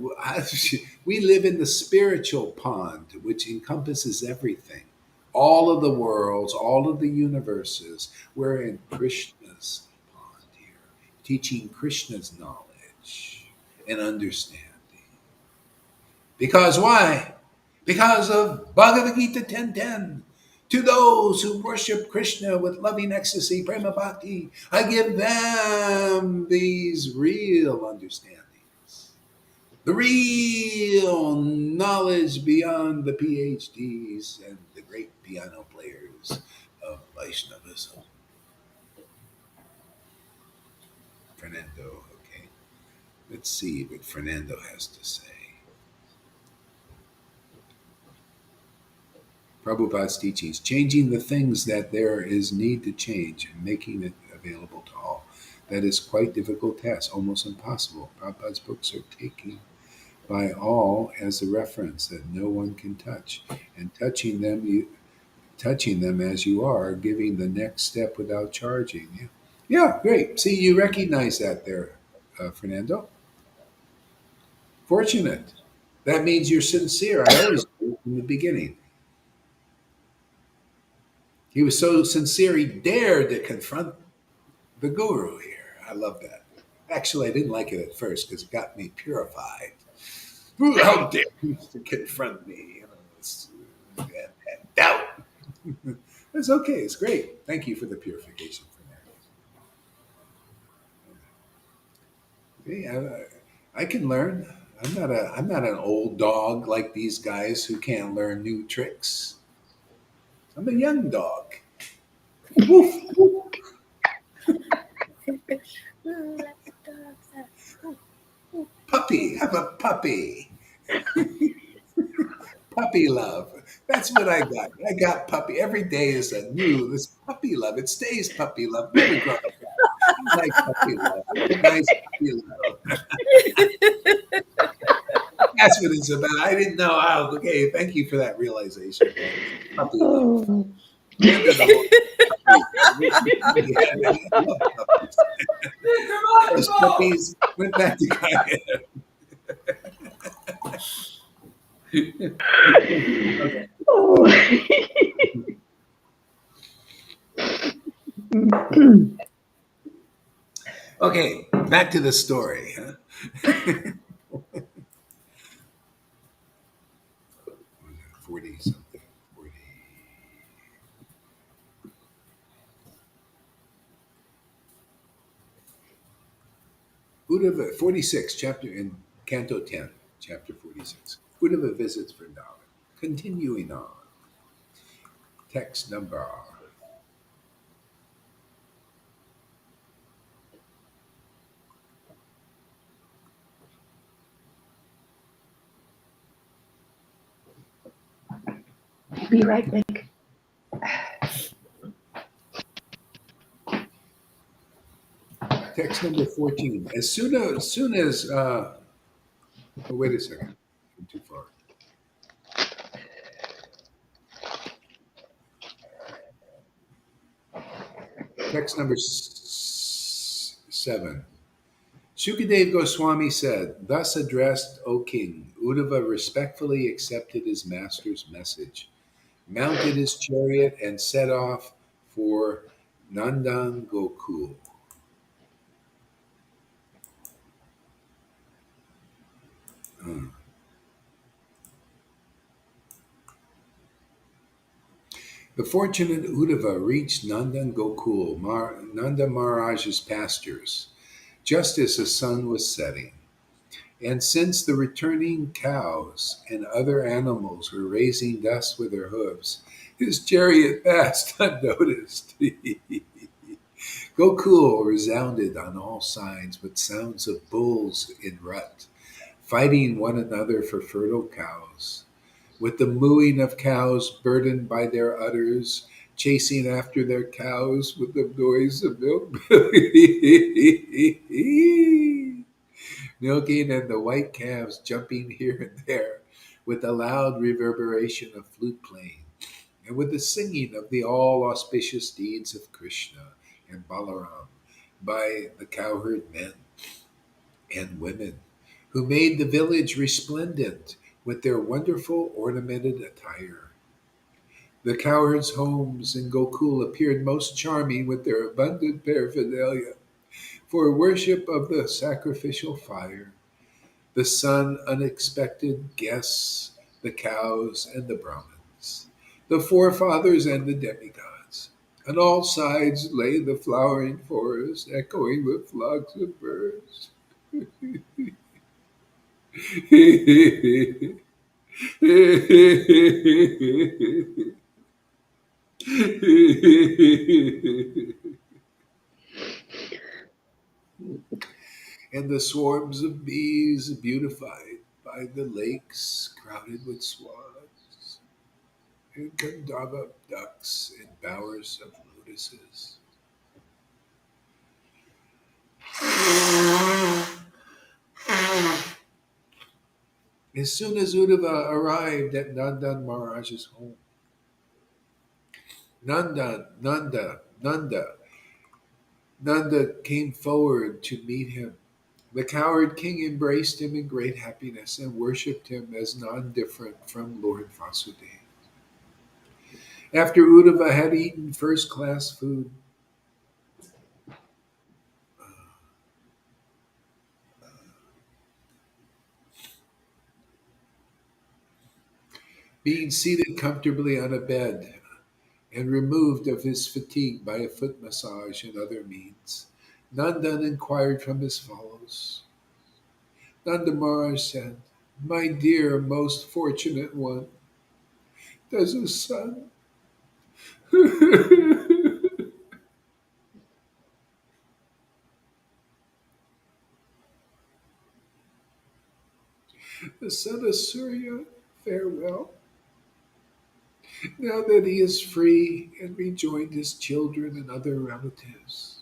we live in the spiritual pond, which encompasses everything, all of the worlds, all of the universes. We're in Krishna's pond here, teaching Krishna's knowledge and understanding. Because why? Because of Bhagavad Gita 10:10. To those who worship Krishna with loving ecstasy, prema bhakti, I give them these real understandings. The real knowledge beyond the PhDs and the great piano players of Vaishnavism. Fernando, okay. Let's see what Fernando has to say. Prabhupada's teachings, changing the things that there is need to change and making it available to all. That is quite difficult task, almost impossible. Prabhupada's books are taken by all as a reference that no one can touch. And touching them as you are, giving the next step without charging. Yeah, yeah, great. See, you recognize that there, Fernando. Fortunate. That means you're sincere. I always do from the beginning. He was so sincere, he dared to confront the guru here. I love that. Actually, I didn't like it at first because it got me purified. Ooh, how dare you to confront me? And doubt. It's okay. It's great. Thank you for the purification for that. See, I can learn. I'm not an old dog like these guys who can't learn new tricks. I'm a young dog. Woof. Let the dogs out. Ooh, ooh, Puppy. Have a puppy. Puppy love. That's what I got. I got puppy. Every day is a new. This puppy love. It stays puppy love. Never grows out. I like puppy love. Nice puppy love. That's what it's about. I didn't know how. Okay, thank you for that realization. Man. Puppy love. Oh. No wonder the whole puppy. Yeah, I love puppies. Those puppies went back to Guyana. Okay. Oh. Okay, back to the story. Huh? 40 something. 40. Uddhava, 46, chapter in Canto 10, chapter 46. Uddhava visits Vrindavan. Continuing on. Text number. Be right back. Text number 14. As soon as oh, wait a second. I'm too far. Text number 7. Shukadev Goswami said, thus addressed, O king, Uddhava respectfully accepted his master's message, mounted his chariot, and set off for Nandan Gokul. Hmm. The fortunate Uddhava reached Nandan Gokul, Nanda Maharaj's pastures, just as the sun was setting. And since the returning cows and other animals were raising dust with their hooves, his chariot passed unnoticed. Gokul resounded on all sides with sounds of bulls in rut, fighting one another for fertile cows, with the mooing of cows burdened by their udders, chasing after their cows with the noise of milk. Milking and the white calves jumping here and there with the loud reverberation of flute playing and with the singing of the all auspicious deeds of Krishna and Balaram by the cowherd men and women who made the village resplendent with their wonderful ornamented attire. The cowherds' homes in Gokul appeared most charming with their abundant paraphernalia for worship of the sacrificial fire, the sun unexpected guests, the cows and the Brahmins, the forefathers and the demigods. On all sides lay the flowering forest, echoing with flocks of birds. and the swarms of bees beautified by the lakes crowded with swans, and Gandhava ducks in bowers of lotuses. As soon as Uddhava arrived at Nandan Maharaj's home, Nanda came forward to meet him. The coward king embraced him in great happiness and worshipped him as none different from Lord Vasudeva. After Uddhava had eaten first class food, being seated comfortably on a bed and removed of his fatigue by a foot massage and other means, Nandan inquired from his fellows. Nanda Maharaj said, "My dear, most fortunate one, does a son the son of Surya fare well, now that he is free and rejoined his children and other relatives?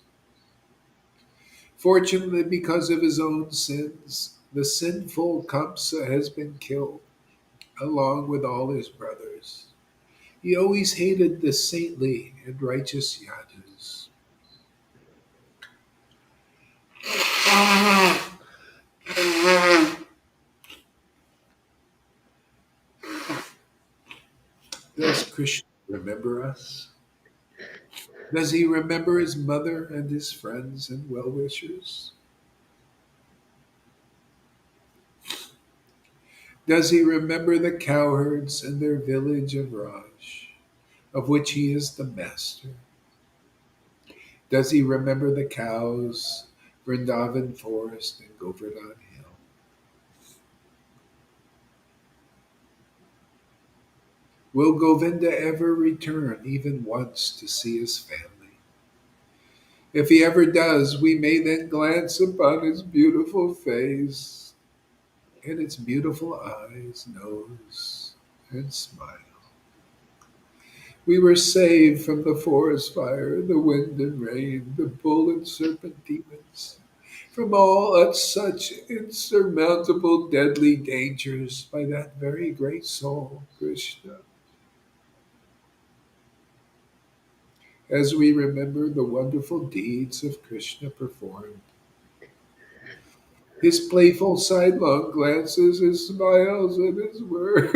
Fortunately, because of his own sins, the sinful Kamsa has been killed, along with all his brothers. He always hated the saintly and righteous Yadus. Does Krishna remember us? Does he remember his mother and his friends and well wishers? Does he remember the cowherds and their village of Raj, of which he is the master? Does he remember the cows, Vrindavan forest, and Govardhan hill? Will Govinda ever return even once to see his family? If he ever does, we may then glance upon his beautiful face and its beautiful eyes, nose, and smile. We were saved from the forest fire, the wind and rain, the bull and serpent demons, from all such insurmountable deadly dangers by that very great soul, Krishna. As we remember the wonderful deeds of Krishna performed, his playful sidelong glances, his smiles, and his words.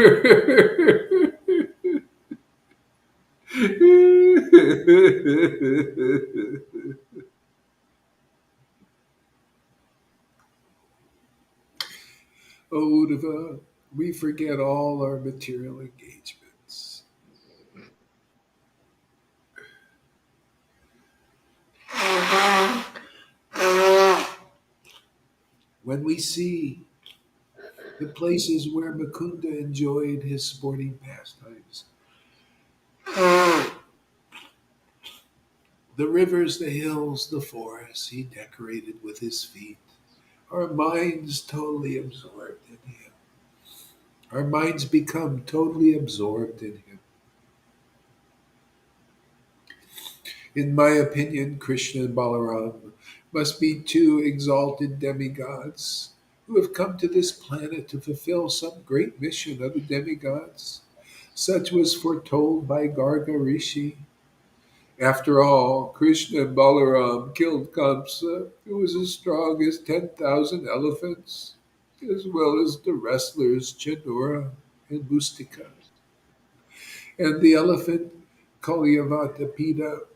Oh, Uddhava, we forget all our material engagements. When we see the places where Mukunda enjoyed his sporting pastimes, the rivers, the hills, the forests he decorated with his feet, our minds totally absorbed in him. Our minds become totally absorbed in him. In my opinion, Krishna and Balaram must be two exalted demigods who have come to this planet to fulfill some great mission of the demigods. Such was foretold by Garga Rishi. After all, Krishna and Balaram killed Kamsa, who was as strong as 10,000 elephants, as well as the wrestlers Chanura and Mustika, and the elephant Kalyavatapida.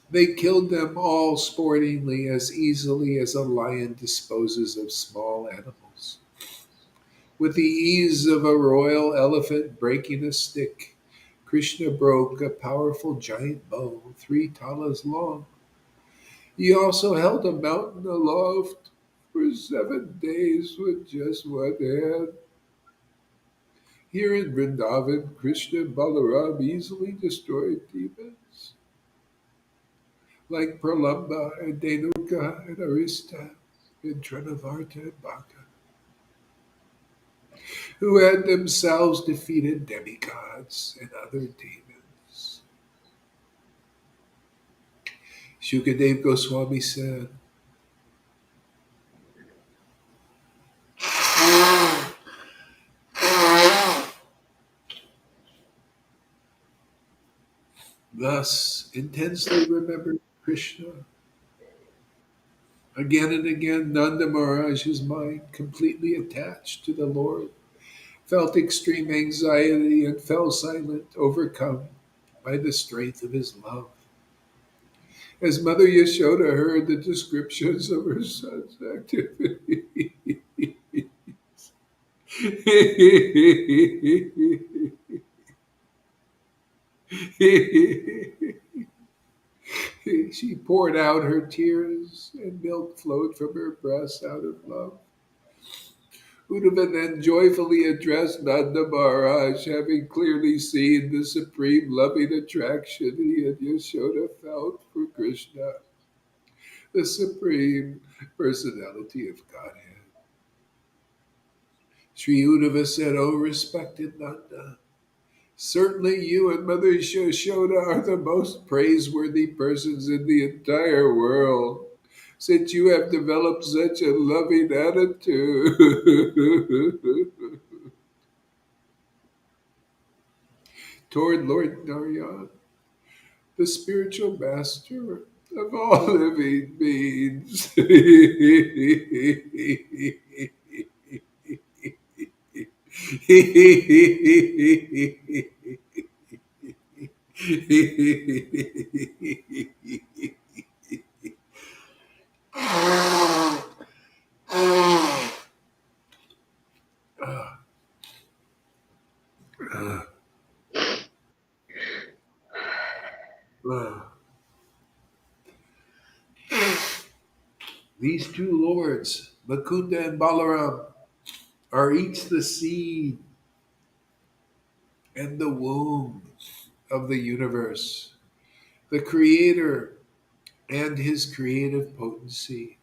They killed them all sportingly, as easily as a lion disposes of small animals. With the ease of a royal elephant breaking a stick, Krishna broke a powerful giant bow, 3 talas long. He also held a mountain aloft for 7 days with just one hand. Here in Vrindavan, Krishna and Balaram easily destroyed demons like Pralamba and Denuka and Arista in Trinavarta and Baka, who had themselves defeated demigods and other demons. Shukadev Goswami said, thus intensely remembered Krishna. Again and again, Nanda Maharaj's mind, completely attached to the Lord, felt extreme anxiety and fell silent, overcome by the strength of his love. As Mother Yashoda heard the descriptions of her son's activity, she poured out her tears, and milk flowed from her breasts out of love. Uddhava then joyfully addressed Nanda Maharaj, having clearly seen the supreme loving attraction he and Yashoda felt for Krishna, the supreme personality of Godhead. Sri Uddhava said, "O respected Nanda, certainly you and Mother Yashoda are the most praiseworthy persons in the entire world, since you have developed such a loving attitude toward Lord Narayana, the spiritual master of all living beings." These two lords, Mukunda and Balaram, are each the seed and the womb of the universe, the creator and his creative potency.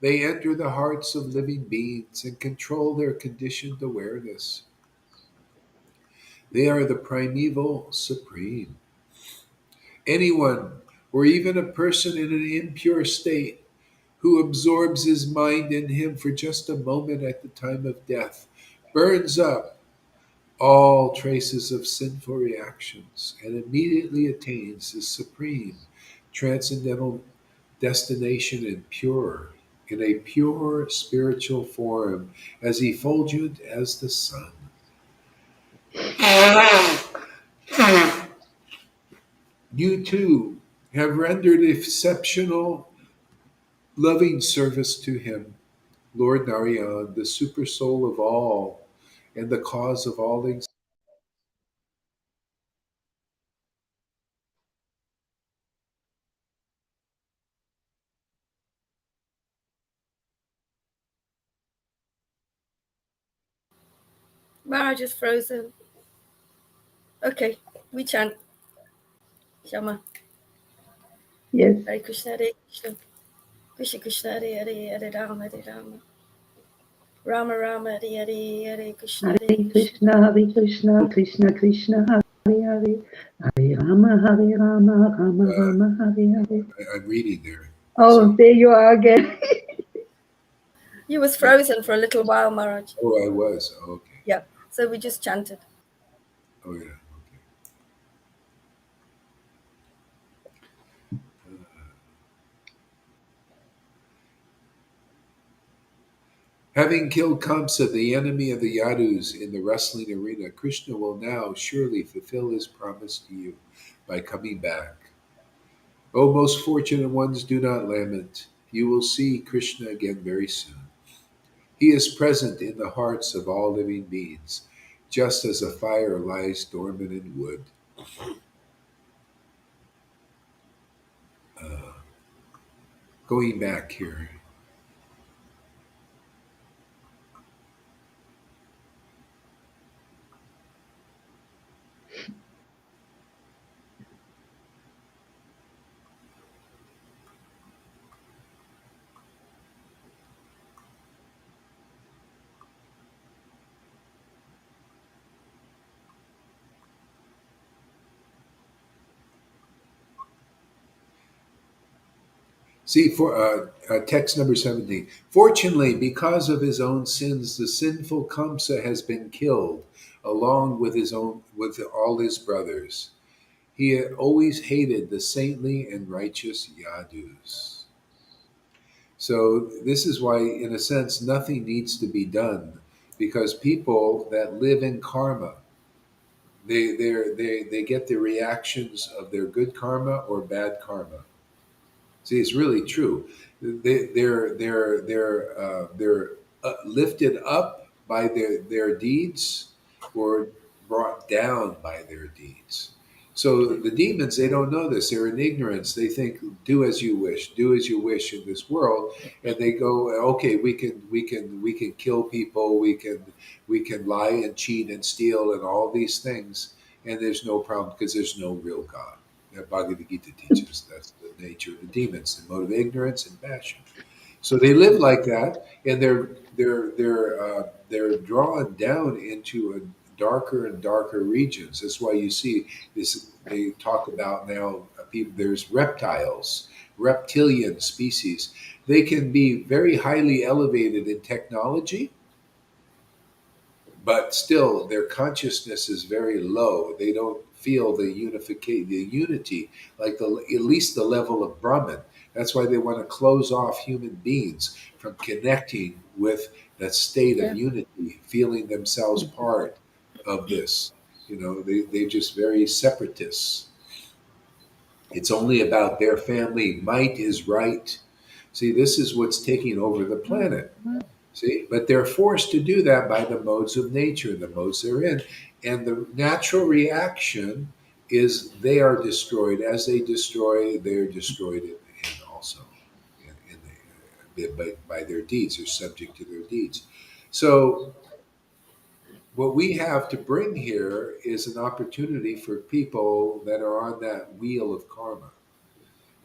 They enter the hearts of living beings and control their conditioned awareness. They are the primeval supreme. Anyone, or even a person in an impure state, who absorbs his mind in him for just a moment at the time of death, burns up all traces of sinful reactions and immediately attains the supreme transcendental destination in a pure spiritual form, as effulgent as the sun. You too have rendered exceptional loving service to him, Lord Narayan, the super soul of all and the cause of all existence. Maharaj is frozen. Okay, we chant. Shama. Yes. Hare Krishna, Hare Krishna. Krishna Krishna, Hare Hare, Hare Rama, Hare Rama. Rama Rama, Hare Hare, Hare Krishna, Hare Hare Krishna. Krishna, Hare Krishna, Krishna Krishna, Hare Hare, Hare Rama, Hare Rama, Rama Rama, Hare Hare. I'm reading there. Oh, So, there you are again. You was frozen for a little while, Maharaj. oh, I was. Okay. Yeah, so we just chanted. Oh, yeah. Okay. Having killed Kamsa, the enemy of the Yadus, in the wrestling arena, Krishna will now surely fulfill his promise to you by coming back. O most fortunate ones, do not lament. You will see Krishna again very soon. He is present in the hearts of all living beings, just as a fire lies dormant in wood. Going back here. See, for text number 17. Fortunately, because of his own sins, the sinful Kamsa has been killed, along with all his brothers. He had always hated the saintly and righteous Yadus. So this is why, in a sense, nothing needs to be done, because people that live in karma, they get the reactions of their good karma or bad karma. See, it's really true. They're lifted up by their deeds, or brought down by their deeds. So the demons, they don't know this. They're in ignorance. They think, "Do as you wish, do as you wish" in this world, and they go, "Okay, we can kill people. We can lie and cheat and steal and all these things, and there's no problem because there's no real God." That Bhagavad Gita teaches. That's the nature of the demons, the mode of ignorance and passion. So they live like that, and they're drawn down into a darker and darker regions. That's why you see this. They talk about now. People, there's reptiles, reptilian species. They can be very highly elevated in technology, but still their consciousness is very low. They don't feel the unification, the unity, like at least the level of Brahman. That's why they want to close off human beings from connecting with that state of Yeah. unity, feeling themselves part of this. They're just very separatists. It's only about their family. Might is right. See, this is what's taking over the planet. See, but they're forced to do that by the modes of nature, the modes they're in. And the natural reaction is they are destroyed. As they destroy, they're destroyed also by their deeds. They're subject to their deeds. So, what we have to bring here is an opportunity for people that are on that wheel of karma.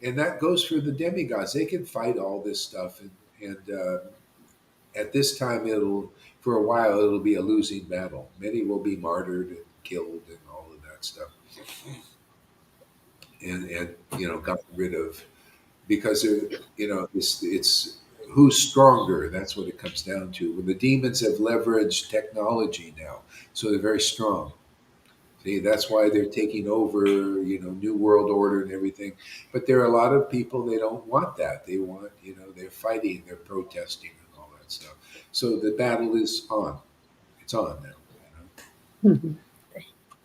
And that goes for the demigods. They can fight all this stuff, and at this time, it'll for a while it'll be a losing battle. Many will be martyred and killed and all of that stuff, and gotten rid of, because it's who's stronger. That's what it comes down to. When the demons have leveraged technology now, so they're very strong. See, that's why they're taking over, New World Order and everything. But there are a lot of people, they don't want that. They want, they're fighting, they're protesting and all that stuff. So the battle is on. It's on now.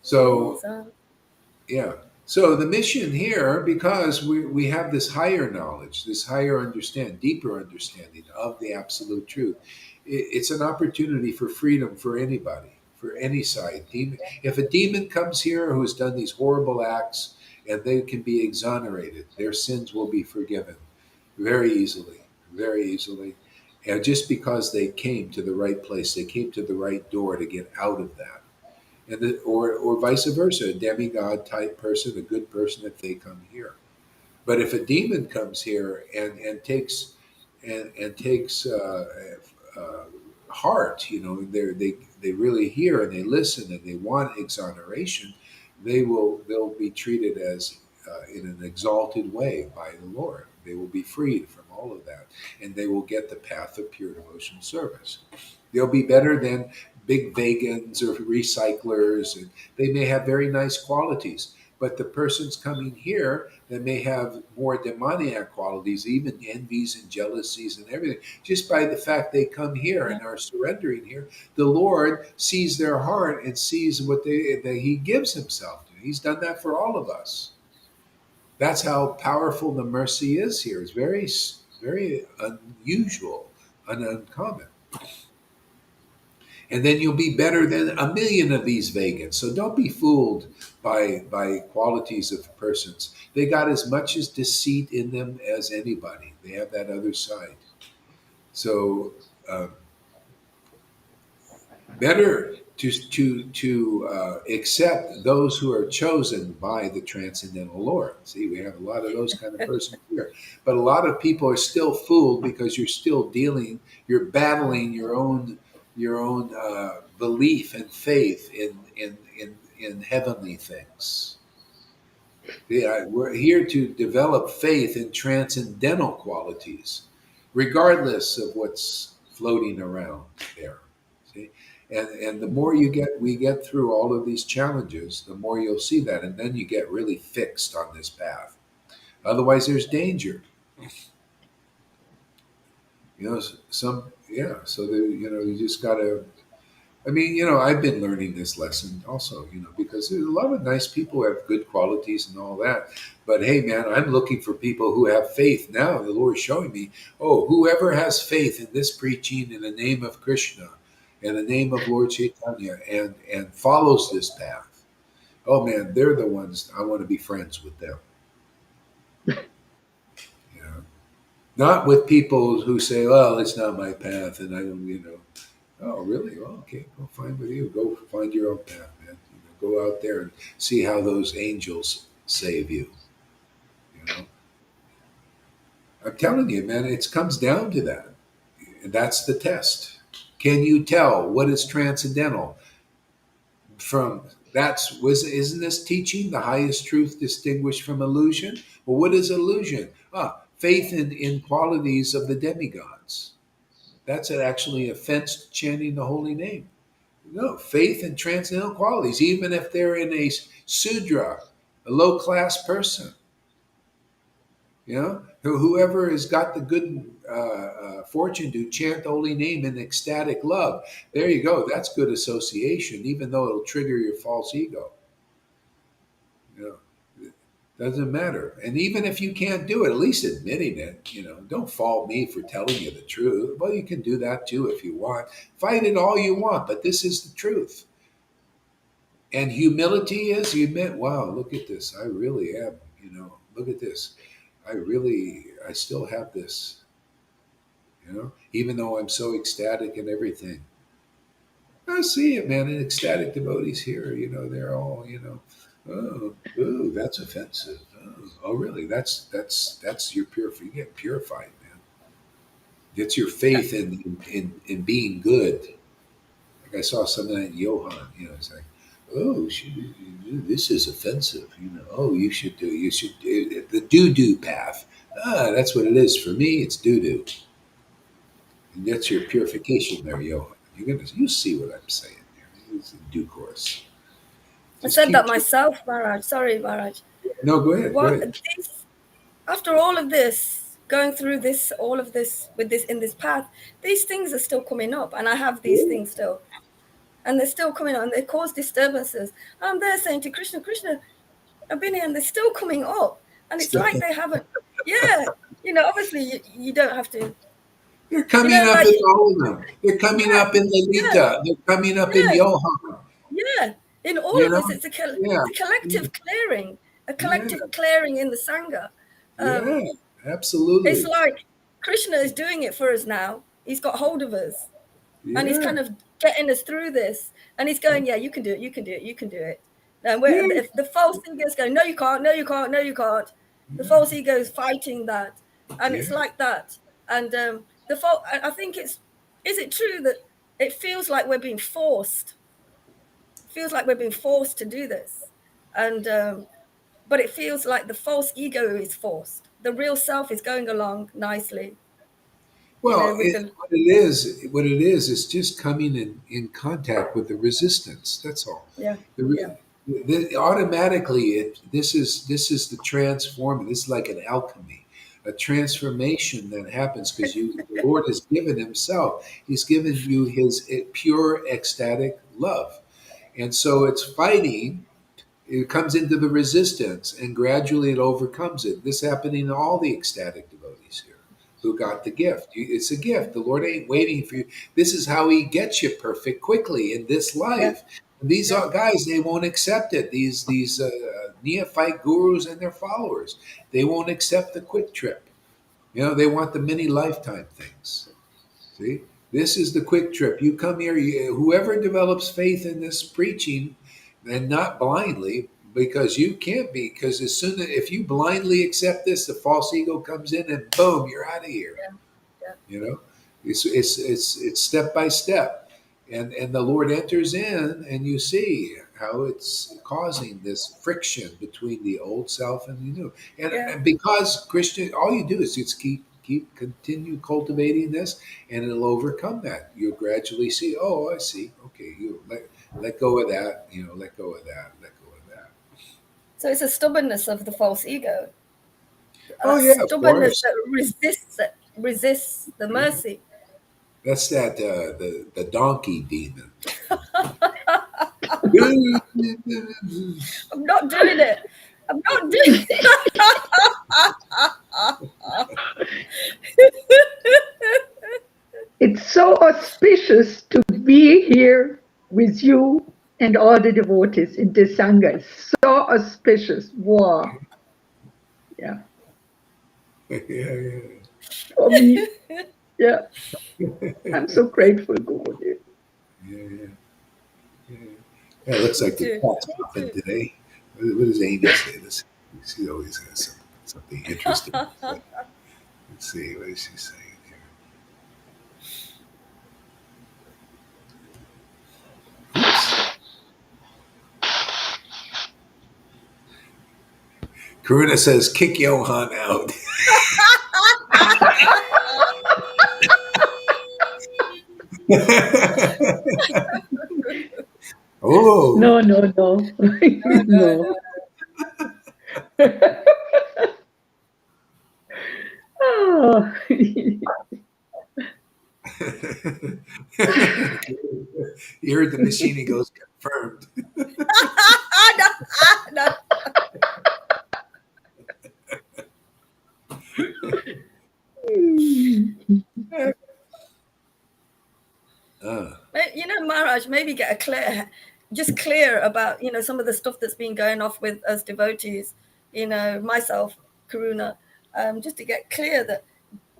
So, Is on. yeah. So the mission here, because we have this higher knowledge, this higher understanding, deeper understanding of the absolute truth, it's an opportunity for freedom for anybody, for any side. If a demon comes here who has done these horrible acts, and they can be exonerated, their sins will be forgiven very easily, very easily. And just because they came to the right place, they came to the right door to get out of that, or vice versa, a demigod type person, a good person, if they come here. But if a demon comes here and takes heart, they really hear and they listen and they want exoneration, they'll be treated as in an exalted way by the Lord. They will be freed from all of that, and they will get the path of pure devotional service. They'll be better than big vegans or recyclers, and they may have very nice qualities. But the person's coming here that may have more demoniac qualities, even envies and jealousies and everything. Just by the fact they come here and are surrendering here, the Lord sees their heart and sees what that He gives Himself to. He's done that for all of us. That's how powerful the mercy is here. It's very, very unusual and uncommon. And then you'll be better than a million of these vegans. So don't be fooled by qualities of persons. They got as much as deceit in them as anybody. They have that other side. So uh, better to accept those who are chosen by the transcendental Lord. See, we have a lot of those kind of persons here, but a lot of people are still fooled because you're battling your own belief and faith in heavenly things. Yeah, we're here to develop faith in transcendental qualities, regardless of what's floating around there. See, and the more we get through all of these challenges, the more you'll see that, and then you get really fixed on this path. Otherwise, there's danger. Some yeah. So you just gotta. I mean, I've been learning this lesson also, because there's a lot of nice people who have good qualities and all that. But hey, man, I'm looking for people who have faith now. The Lord is showing me, oh, whoever has faith in this preaching in the name of Krishna, in the name of Lord Chaitanya, and follows this path, oh man, they're the ones I want to be friends with them. You know, not with people who say, well, it's not my path, and I don't. Oh, really? Well, okay, go find with you. Go find your own path, man. Go out there and see how those angels save you. You know, I'm telling you, man, it comes down to that. And that's the test. Can you tell what is transcendental from isn't this teaching the highest truth distinguished from illusion? Well, what is illusion? Faith in qualities of the demigods. That's actually offense to chanting the holy name. No, faith in transcendental qualities, even if they're in a sudra, a low class person. Whoever has got the good fortune to chant the holy name in ecstatic love. There you go. That's good association, even though it'll trigger your false ego. It doesn't matter. And even if you can't do it, at least admitting it. Don't fault me for telling you the truth. Well, you can do that too if you want. Fight it all you want, but this is the truth. And humility is you admit, wow, look at this. I really am, look at this. I still have this, even though I'm so ecstatic and everything. I see it, man. And ecstatic devotees here, they're all, oh, ooh, that's offensive. Oh, really? That's your purify. You get purified, man. It's your faith in being good. Like I saw something at Johan, it's like, oh, this is offensive. Oh, you should do the do path. That's what it is for me. It's do, and that's your purification there, Johan. You see what I'm saying there. It's in due course. I Just said keep. that myself, Maharaj. Sorry, Maharaj. No, go ahead. Go ahead. After all of this, going through this, all of this with this in this path, these things are still coming up, and I have these things still, and they're still coming on. And they cause disturbances. I'm there saying to Krishna, Krishna, I've been here, and they're still coming up, and it's like they haven't. Yeah, obviously you don't have to. They're coming up Like in all of them. They're coming up in yeah, Lalita. They're coming up in yeah, Johan. yeah. In all You of know? this, it's a Yeah. collective clearing, Yeah. in the sangha. Yeah. It's Absolutely. like Krishna is doing it for us now. He's got hold of us, and he's Yeah. kind of getting us through this. And he's going, yeah, you can do it, you can do it, you can do it. And Yeah. the false ego is going, no, you can't, no, you can't, no, you can't. The false ego is fighting that, and it's Yeah. like that. And I think is it true that it feels like we're being forced? It feels like we're being forced to do this, and but it feels like the false ego is forced. The real self is going along nicely, Well, with the what it is just coming in contact with the resistance. That's all. yeah, The, yeah, automatically, this is the transform. This is like an alchemy, a transformation that happens because the Lord has given Himself. He's given you His pure ecstatic love, and so it's fighting. It comes into the resistance, and gradually it overcomes it. This happening to all the ecstatic devotees here who got the gift. It's a gift. The Lord ain't waiting for you. This is how He gets you perfect quickly in this yeah, life. And these yeah. are guys, they won't accept it. These neophyte gurus and their followers, they won't accept the quick trip. They want the many lifetime things. See, this is the quick trip. You come here, whoever develops faith in this preaching, and not blindly, because you can't be, because as soon as if you blindly accept this, the false ego comes in and boom, you're out of here. Yeah, yeah. You know, it's step by step. and the Lord enters in, and you see how it's causing this friction between the old self and the new. Yeah. And because Christian, all you do is just continue cultivating this, and it'll overcome that. You'll gradually see. Oh, I see. Okay, you let go of that. Let go of that. Let go of that. So it's a stubbornness of the false ego. Oh That yeah, of stubbornness course. that resists the mercy. That's that the donkey demon. I'm not doing it. I'm not doing It's so auspicious to be here with you and all the devotees in this Sangha. It's so auspicious. Wow. Yeah. Yeah, yeah. For me. Yeah. I'm so grateful, Gurudev. Yeah, yeah, yeah. Yeah, it looks Me like the too. cat's Me popping too. today. What does Amy say? She always has something interesting to say. Let's see, what is she saying here? Oops. Karuna says, kick Johan out. Oh. No, no, no. No, no, No. no. Oh. You heard the machine, he goes, confirmed. No, no. Uh, Maharaj, maybe get just clear about, some of the stuff that's been going off with us devotees, myself, Karuna, just to get clear that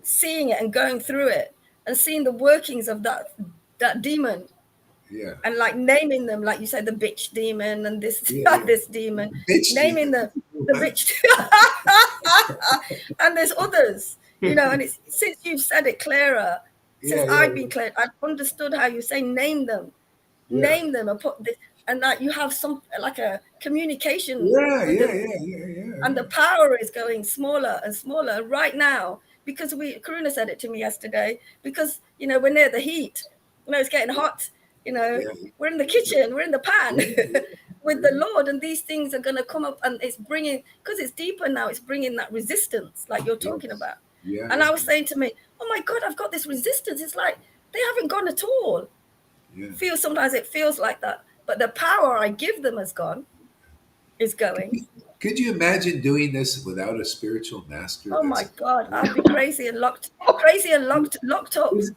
seeing it and going through it and seeing the workings of that demon yeah. and like naming them, like you said, the bitch demon and this Yeah, yeah. this demon, Bitch naming demon. the bitch, and there's others, and it's since you've said it clearer, since Yeah, yeah, I've been clear, I've understood how you say name them, yeah. and put this, and that you have some like a communication Yeah, with yeah, them, yeah, yeah, yeah. and the power is going smaller and smaller right now because Karuna said it to me yesterday, because we're near the heat, it's getting hot, Yeah, we're in the kitchen, we're in the pan yeah, yeah, with the yeah. Lord, and these things are going to come up, and it's bringing, because it's deeper now, it's bringing that resistance like you're talking Yes. about. Yeah, And yeah, I was saying to me, oh my God, I've got this resistance, it's like they haven't gone at all. yeah. Sometimes it feels like that, but the power I give them is going. Could you imagine doing this without a spiritual master Oh my that's God, empowered? I'd be crazy and locked up.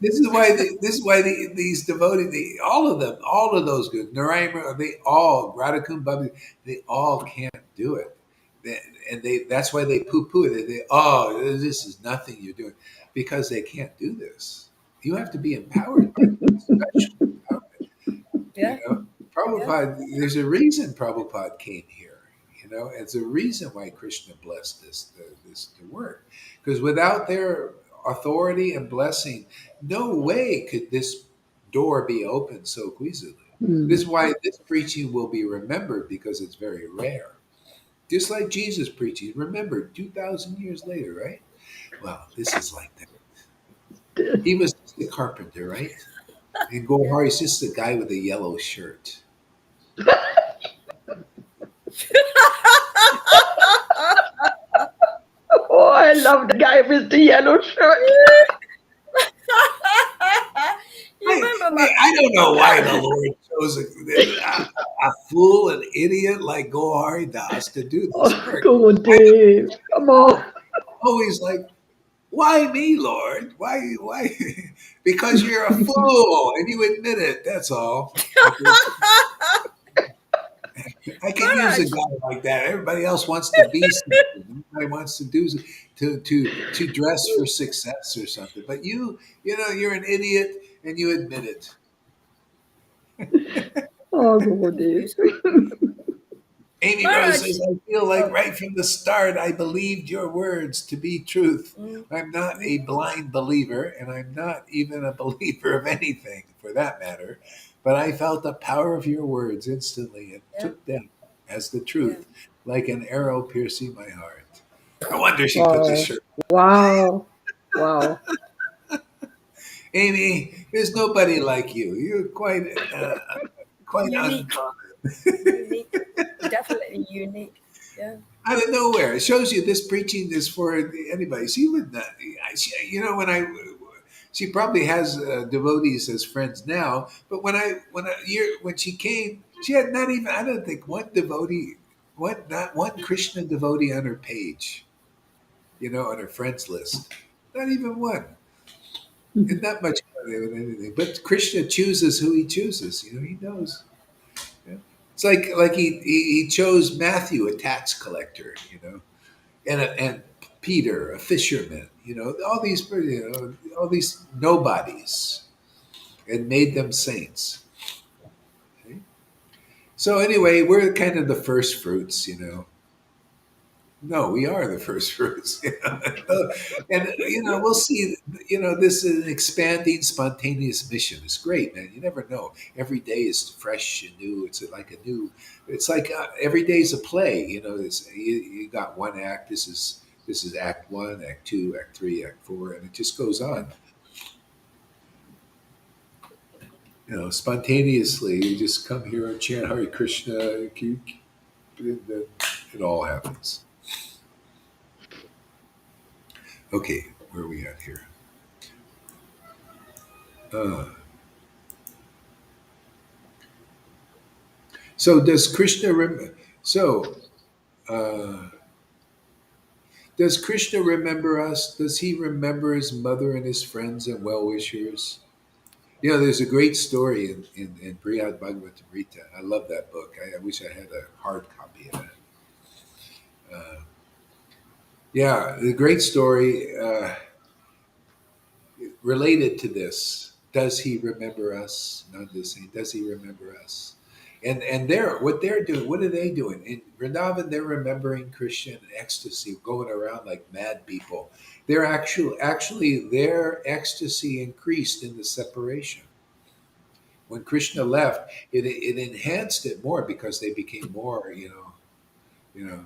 These devotees, all of them, all of those good Narayana, they all Radhakun Bhavi, they all can't do it. And that's why they poo-poo it. Oh, this is nothing you're doing, because they can't do this. You have to be empowered by special empowerment. You Yeah, know, yeah, Prabhupada, there's a reason Prabhupada came here. It's a reason why Krishna blessed this to work. Because without their authority and blessing, no way could this door be opened so easily. This Hmm. is why this preaching will be remembered, because it's very rare. Just like Jesus preaching, remembered 2,000 years later, right? Well, this is like that. He was just a carpenter, right? And yeah. Gohar is just the guy with the yellow shirt. Oh, I love the guy with the yellow shirt. You remember I don't know why the Lord chose a fool, an idiot like Gohari Das to do this Oh, work. I Gurudev, come on. always like, why me, Lord? Why? Because you're a fool and you admit it. That's all. I could use a Maharaj? guy like that. Everybody else wants to be something. Everybody wants to do to dress for success or something. But you're an idiot and you admit it. Oh, That's Gurudev. beautiful. Amy Rose Maharaj. says, I feel like Oh, right from the start I believed your words to be truth. mm, I'm not mm, a blind believer, and I'm not even a believer of anything for that matter. But I felt the power of your words instantly and yeah, took them as the yeah. truth, like an arrow piercing my heart. No wonder she put this Wow. shirt. Wow. Wow. Amy, there's nobody like you. You're quite Unique, uncommon. unique, definitely unique. Yeah. Out of nowhere. It shows you this preaching is for anybody. She would not, you know, she probably has devotees as friends now, but when she came, she had not even, I don't think one devotee, not one Krishna devotee on her page, on her friends list. Not even one. And not much more than anything. But Krishna chooses who he chooses. He knows. Yeah. It's like he chose Matthew, a tax collector, and Peter, a fisherman. All these nobodies, and made them saints. Okay? So anyway, we're kind of the first fruits. No, we are the first fruits. And we'll see. This is an expanding, spontaneous mission. It's great, man. You never know. Every day is fresh and new. It's like a new. It's like every day is a play. You got one act. This is Act One, Act Two, Act Three, Act Four, and it just goes on. Spontaneously, you just come here and chant Hare Krishna. It all happens. Okay, where are we at here? Uh, so does Krishna so uh, does Krishna remember us? Does he remember his mother and his friends and well wishers? There's a great story in Brihad Bhagavatamrita. I love that book. I wish I had a hard copy of that. Uh, yeah, the great story. Related to this, does he remember us? Nanda saying, does he remember us? And they're doing, what are they doing? In Vrindavan, they're remembering Krishna ecstasy, going around like mad people. They're actually their ecstasy increased in the separation. When Krishna left, it enhanced it more because they became more, you know,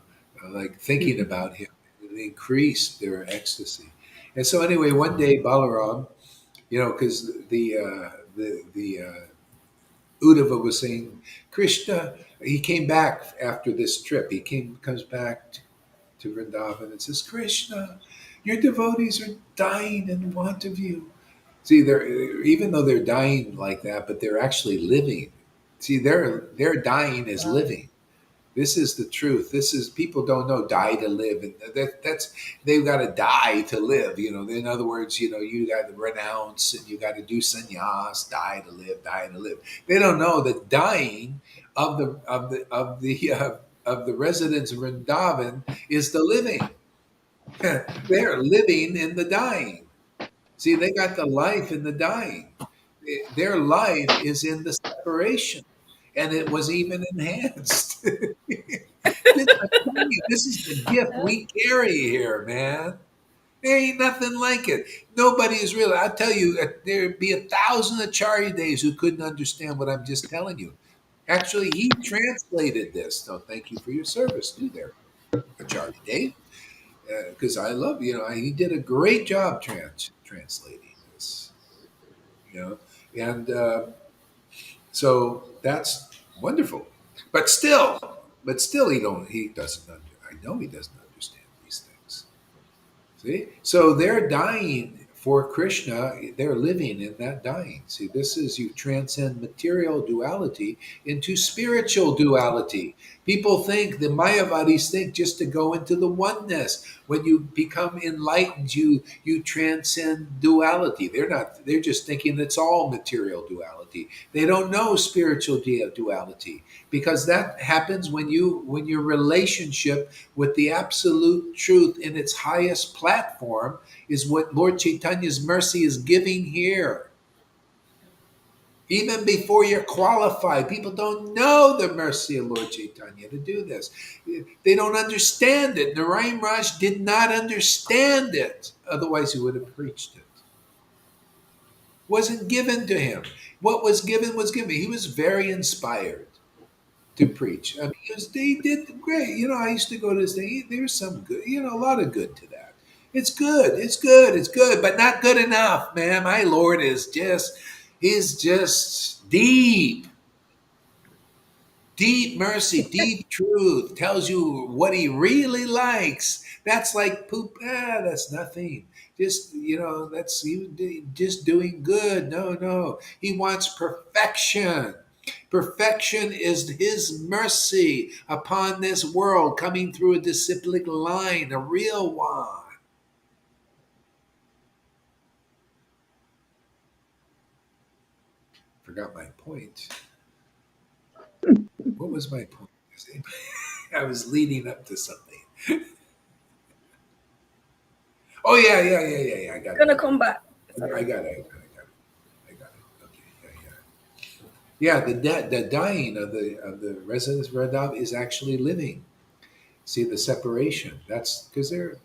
like thinking about him. It increased their ecstasy. And so anyway, one day Balaram, because the Uddhava was saying, Krishna, he came back after this trip. Comes back to Vrindavan and says, Krishna, your devotees are dying in want of you. See, even though they're dying like that, but they're actually living. See, their dying is Wow. living. This is the truth. This is people don't know die to live, and that's they've got to die to live. In other words, you got to renounce and you got to do sannyas, die to live, die to live. They don't know that dying of the residents of Vrindavan is the living. They're living in the dying. See, they got the life in the dying. Their life is in the separation, and it was even enhanced. I'm telling you, this is the gift Yeah. we carry here, man. There ain't nothing like it. Nobody is really. I tell you, there'd be 1,000 Acharya days who couldn't understand what I'm just telling you. Actually, he translated this. So thank you for your service, too, there, Acharya Dave, because I love he did a great job translating this. You know, and so that's wonderful. But still, he doesn't. I know he doesn't understand these things. See? So they're dying for Krishna. They're living in that dying. See, this is you transcend material duality into spiritual duality. People think, the Mayavadis think, just to go into the oneness. When you become enlightened, you transcend duality. They're just thinking it's all material duality. They don't know spiritual duality because that happens when your relationship with the absolute truth in its highest platform is what Lord Chaitanya's mercy is giving here. Even before you're qualified, people don't know the mercy of Lord Caitanya to do this. They don't understand it. Narayan Raj did not understand it. Otherwise, he would have preached it. Wasn't given to him. What was given was given. He was very inspired to preach. I mean, he did great. You know, I used to go to this thing. There's some good, you know, a lot of good to that. It's good. It's good. It's good, but not good enough, man. My Lord is just deep. Deep mercy, deep truth tells you what he really likes. That's like poop. That's nothing. Just, you know, that's just doing good. No, no. He wants perfection. Perfection is his mercy upon this world coming through a disciplic line, a real one. Forgot my point. What was my point? I was leading up to something. Oh yeah, yeah, yeah, yeah, yeah. I got it. Gonna come back. It's all I right. got it. I got it. Okay. Yeah, yeah. Yeah, the dying of the residents of Radhav is actually living. See the separation. That's because they're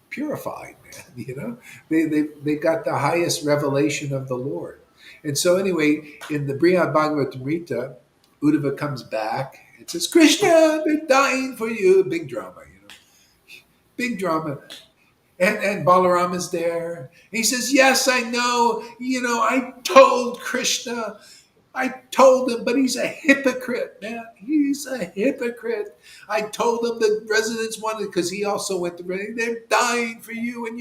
purified, man. You know, they got the highest revelation of the Lord. And so anyway, in the Brihad Bhagavatamrita, Uddhava comes back and says, "Krishna, they're dying for you." Big drama, you know, big drama. And Balaram is there. He says, "Yes, I know. You know, I told Krishna. I told him, but he's a hypocrite, man. He's a hypocrite. I told him the residents wanted because he also went to. They're dying for you, and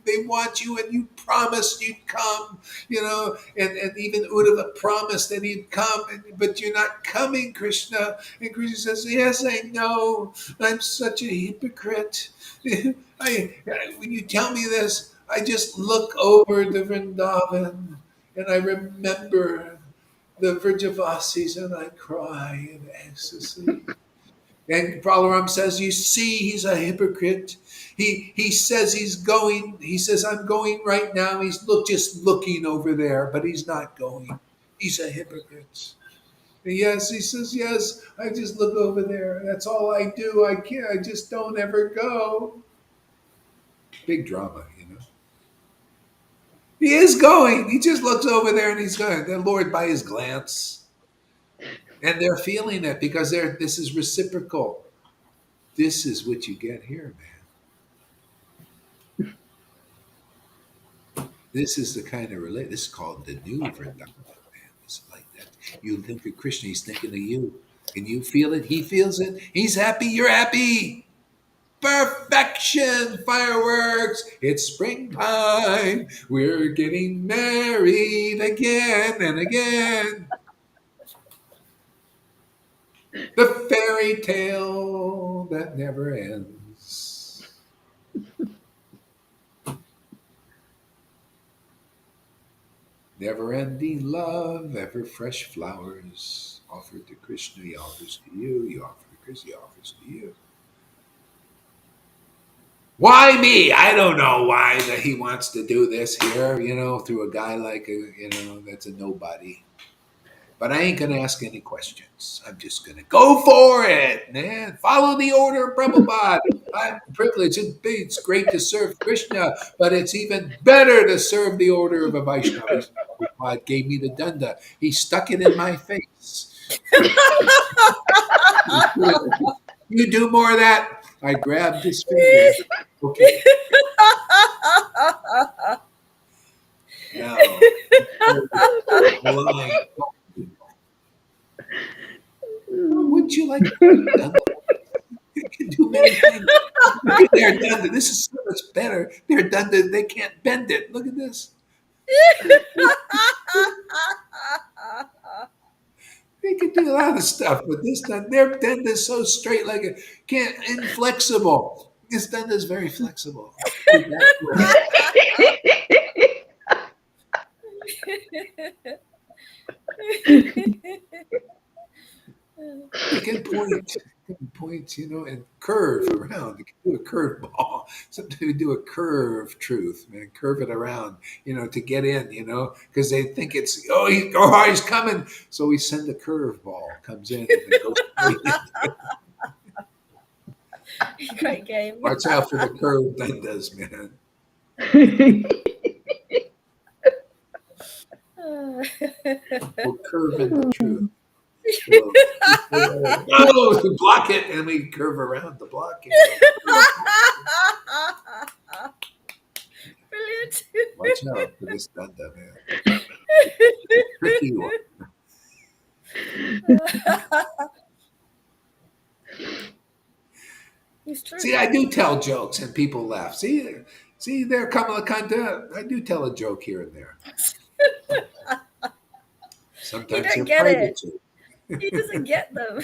they want you, and you promised you'd come, you know. And even Uddhava promised that he'd come, but you're not coming, Krishna." And Krishna says, "Yes, I know. I'm such a hypocrite. When you tell me this, I just look over the Vrindavan, and I remember the Vrajavasis, and I cry in ecstasy." And Balaram says, "You see, he's a hypocrite. He says he's going. He says, I'm going right now. He's just looking over there, but he's not going. He's a hypocrite." And yes, he says, "Yes, I just look over there. That's all I do. I can't. I just don't ever go." Big drama, you know. He is going. He just looks over there and he's going. The Lord, by his glance, and they're feeling it because this is reciprocal. This is what you get here, man. This is the kind of relate. This is called the new Vrindavan, man. It's like that. You think of Krishna, he's thinking of you. Can you feel it? He feels it. He's happy. You're happy. Perfection, fireworks. It's springtime. We're getting married again and again. The fairy tale that never ends. Never ending love, ever fresh flowers. Offered to Krishna, he offers to you. You offer to Krishna, he offers to you. Why me? I don't know why that he wants to do this here, you know, through a guy like that's a nobody. But I ain't gonna ask any questions. I'm just gonna go for it, man. Follow the order of Prabhupada. I'm privileged. It's great to serve Krishna, but it's even better to serve the order of a Vaishnava. Prabhupada gave me the danda. He stuck it in my face. You do more of that. I grabbed his finger. Okay, now line. Wouldn't you like to have danda? You can do many things. They're done. This is so much better. They're done. They can't bend it. Look at this. They can do a lot of stuff, but this done. Their done is so straight, like a can't inflexible. This done is very flexible. Good back way. They can point, you know, and curve around. They can do a curve ball. ball. Sometimes we do a curve truth, man, curve it around, to get in, because they think it's, he's coming. So we send a curve ball, comes in and then goes straight in. Great game. Watch out for the curve that does, man. We'll curve in the truth. We'll, block it, and we curve around the block. Brilliant. Watch out for this dunda, man. Tricky one. It's true. See, I do tell jokes, and people laugh. See there, Kamala Kanta. I do tell a joke here and there. Sometimes don't they're get private it. jokes. He doesn't get them.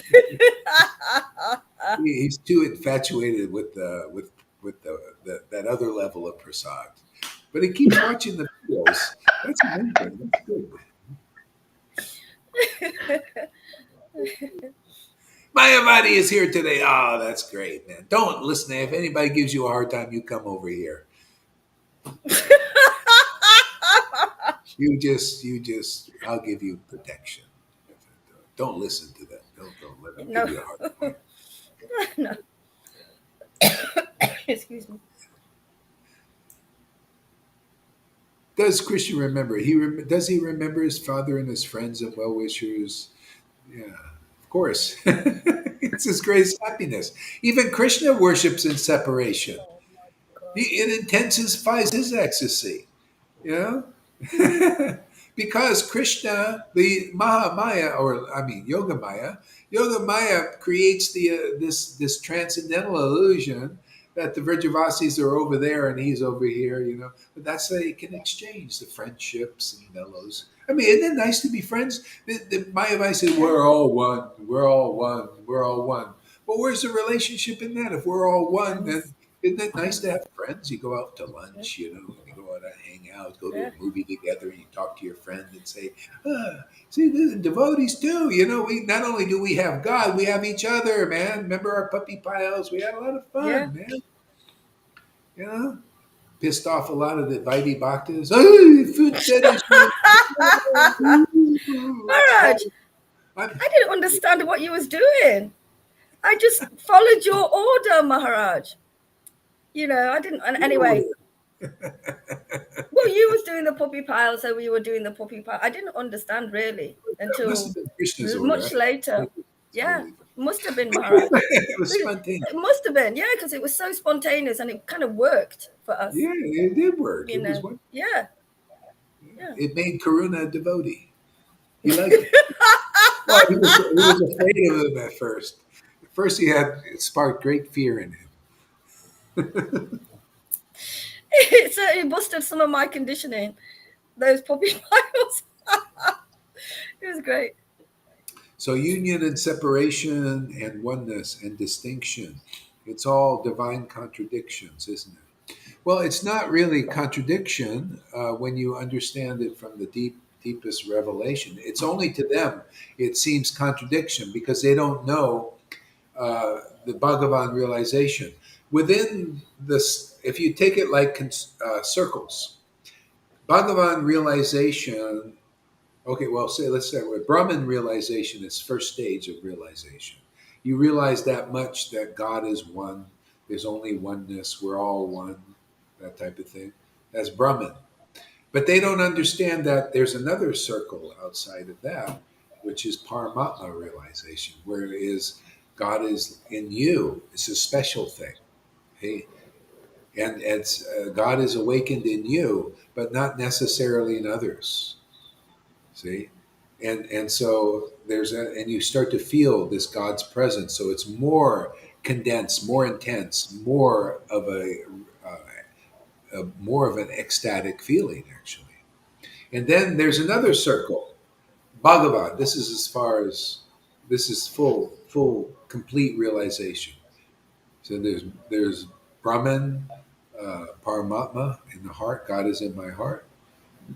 He's too infatuated with that other level of prasad. But he keeps watching the videos. That's amazing. That's good. Mayavadi is here today. Oh, that's great, man. Don't listen. If anybody gives you a hard time, you come over here. You just, I'll give you protection. Don't listen to them. Don't let them give you a hard time. No. Excuse me. Does Krishna remember? Does he remember his father and his friends and well-wishers? Yeah, of course. It's his greatest happiness. Even Krishna worships in separation. It intensifies his ecstasy. Because Krishna, the Mahamaya, Yoga Maya creates this transcendental illusion that the Vrajavasis are over there and he's over here, But that's how you can exchange the friendships and mellows. Isn't it nice to be friends? The Mayavadi said, we're all one, we're all one, we're all one. Well, where's the relationship in that? If we're all one, then isn't it nice to have friends? You go out to lunch, and you go out and hang out, go to a movie together, and you talk to your friend and say, see, the devotees too. We not only do we have God, we have each other, man. Remember our puppy piles? We had a lot of fun, man. Pissed off a lot of the Vaidhi Bhaktas. Maharaj, I didn't understand what you was doing. I just followed your order, Maharaj. I didn't. And anyway, well, you was doing the puppy pile, so we were doing the puppy pile. I didn't understand really until much later. Must have been Maharaj. It was spontaneous. It must have been, because it was so spontaneous and it kind of worked for us. Yeah, it did work. It was yeah. It made Karuna a devotee. He liked it. Well, he was afraid of him at first. At first, it sparked great fear in him. It certainly busted some of my conditioning. Those puppy piles. It was great. So union and separation and oneness and distinction, it's all divine contradictions, isn't it? Well, it's not really contradiction when you understand it from the deepest revelation. It's only to them it seems contradiction because they don't know the Bhagavan realization. Within this, if you take it like circles, Bhagavan realization. Okay, well, let's say Brahman realization is first stage of realization. You realize that much that God is one. There's only oneness. We're all one. That type of thing. That's Brahman. But they don't understand that there's another circle outside of that, which is Paramatma realization, where it is God is in you. It's a special thing. Hey, and it's God is awakened in you, but not necessarily in others. See, and so and you start to feel this God's presence. So it's more condensed, more intense, more of more of an ecstatic feeling actually. And then there's another circle, Bhagavan. This is this is full, complete realization. So there's Brahman, Paramatma in the heart. God is in my heart.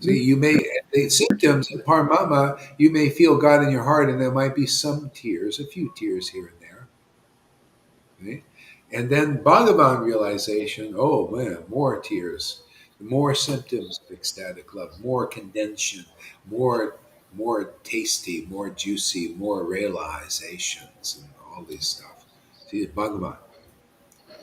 See, you may the symptoms of Paramatma. You may feel God in your heart, and there might be some tears, a few tears here and there. Okay? And then Bhagavan realization, oh man, more tears, more symptoms of ecstatic love, more condension, more more tasty, more juicy, more realizations and all this stuff. See, Bhagavan.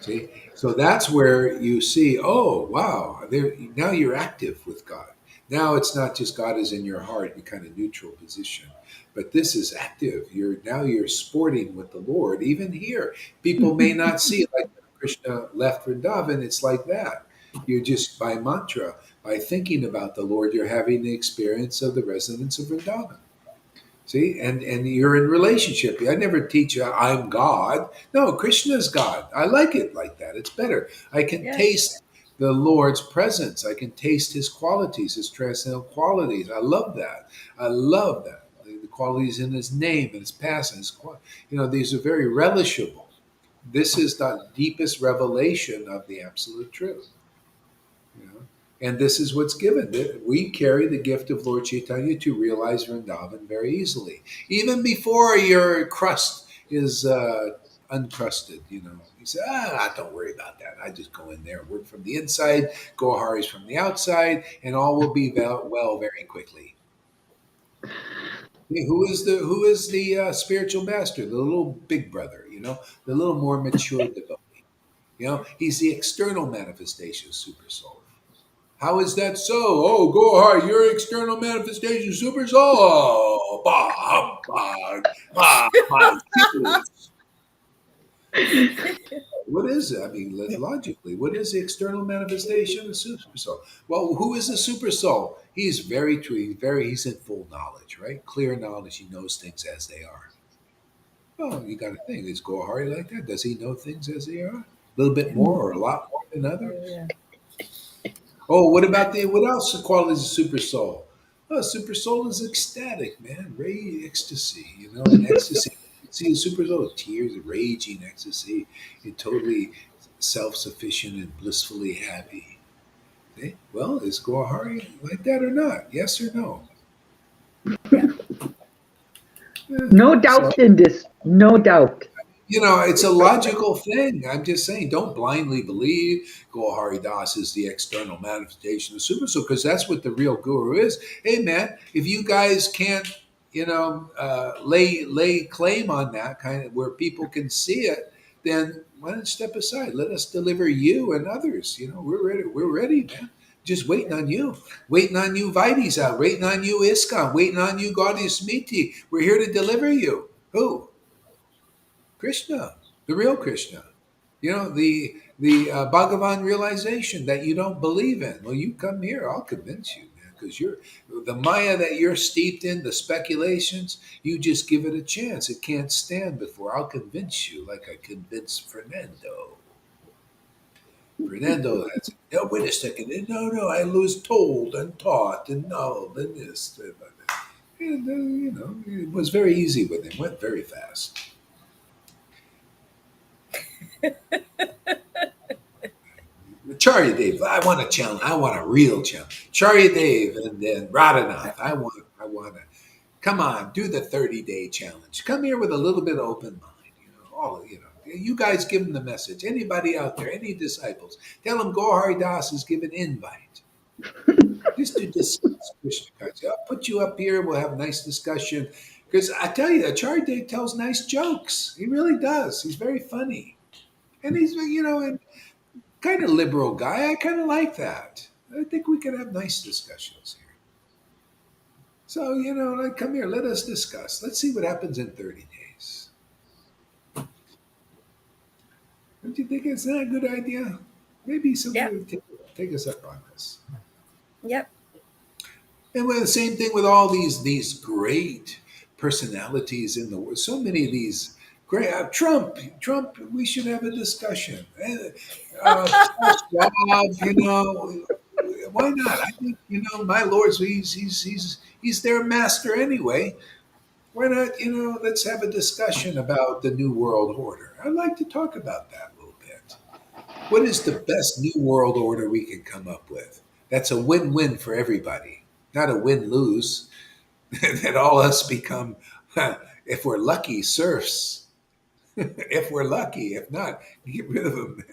See, so that's where you see, oh wow, there now you're active with God. Now it's not just God is in your heart in kind of neutral position, but this is active. You're sporting with the Lord. Even here, people may not see it like when Krishna left Vrindavan. It's like that. You're just by mantra, by thinking about the Lord, you're having the experience of the resonance of Vrindavan. See, and you're in relationship. I never teach you I'm God. No, Krishna's God. I like it like that. It's better. I can Yes. taste the Lord's presence. I can taste His qualities, His transcendental qualities. I love that. I love that. The qualities in His name and His past and His these are very relishable. This is the deepest revelation of the absolute truth. You know? And this is what's given. We carry the gift of Lord Caitanya to realize Vrindavan very easily, even before your crust is uncrusted. You say, don't worry about that. I just go in there, work from the inside, go Hari's from the outside, and all will be well very quickly. Who is the spiritual master? The little big brother, the little more mature devotee. He's the external manifestation of super soul. How is that so? Oh, go hard. Your external manifestation, super soul. Oh, my shoes. What is it? I mean, logically, what is the external manifestation of super soul? Well, who is the super soul? He's very true. He's in full knowledge, right? Clear knowledge. He knows things as they are. Well, you got to think. Is Gohari like that? Does he know things as they are? A little bit more or a lot more than Oh, others? yeah. Oh, what else? The qualities of super soul. Oh, super soul is ecstatic, man. Ecstasy, in ecstasy. See the super soul, tears, raging ecstasy, and totally self-sufficient and blissfully happy. Okay? Well, is Gohari like that or not? Yes or no? Yeah. Yeah. No So doubt in this. No doubt. it's a logical thing. I'm just saying, don't blindly believe Gohari Das is the external manifestation of Super Soul, because that's what the real guru is. Hey, man, if you guys can't, lay claim on that kind of where people can see it, then why don't you step aside? Let us deliver you and others. We're ready. We're ready, man. Just waiting on you. Waiting on you, Vaides out. Waiting on you, Iskon. Waiting on you, Gaudiya Smiti. We're here to deliver you. Who? Krishna, the real Krishna. The Bhagavan realization that you don't believe in. Well, you come here, I'll convince you, man, because you're the Maya that you're steeped in, the speculations. You just give it a chance. It can't stand before. I'll convince you, like I convinced Fernando. Fernando has no. Wait a second. No. I was told and taught and no, and this. And, it was very easy with him. Went very fast. Charya Dave, I want a challenge. I want a real challenge. Charya Dave and then Radhanath. I want to come on, do the 30-day challenge. Come here with a little bit of open mind. You guys give them the message. Anybody out there, any disciples, tell them Gohari Das is giving invite. Just to discuss Krishna consciousness. I'll put you up here. We'll have a nice discussion. Because I tell you, Charya Dave tells nice jokes. He really does. He's very funny. And he's, kind of liberal guy. I kind of like that. I think we could have nice discussions here. So, like, come here, let us discuss. Let's see what happens in 30 days. Don't you think it's not a good idea? Maybe somebody Yep. would take us up on this. Yep. And the same thing with all these great personalities in the world. So many of these great Trump. We should have a discussion. Klaus Schwab, why not? I think my lord's he's their master anyway. Why not? Let's have a discussion about the new world order. I'd like to talk about that a little bit. What is the best new world order we can come up with? That's a win-win for everybody, not a win-lose. That all us become, if we're lucky, serfs. If we're lucky. If not, get rid of them.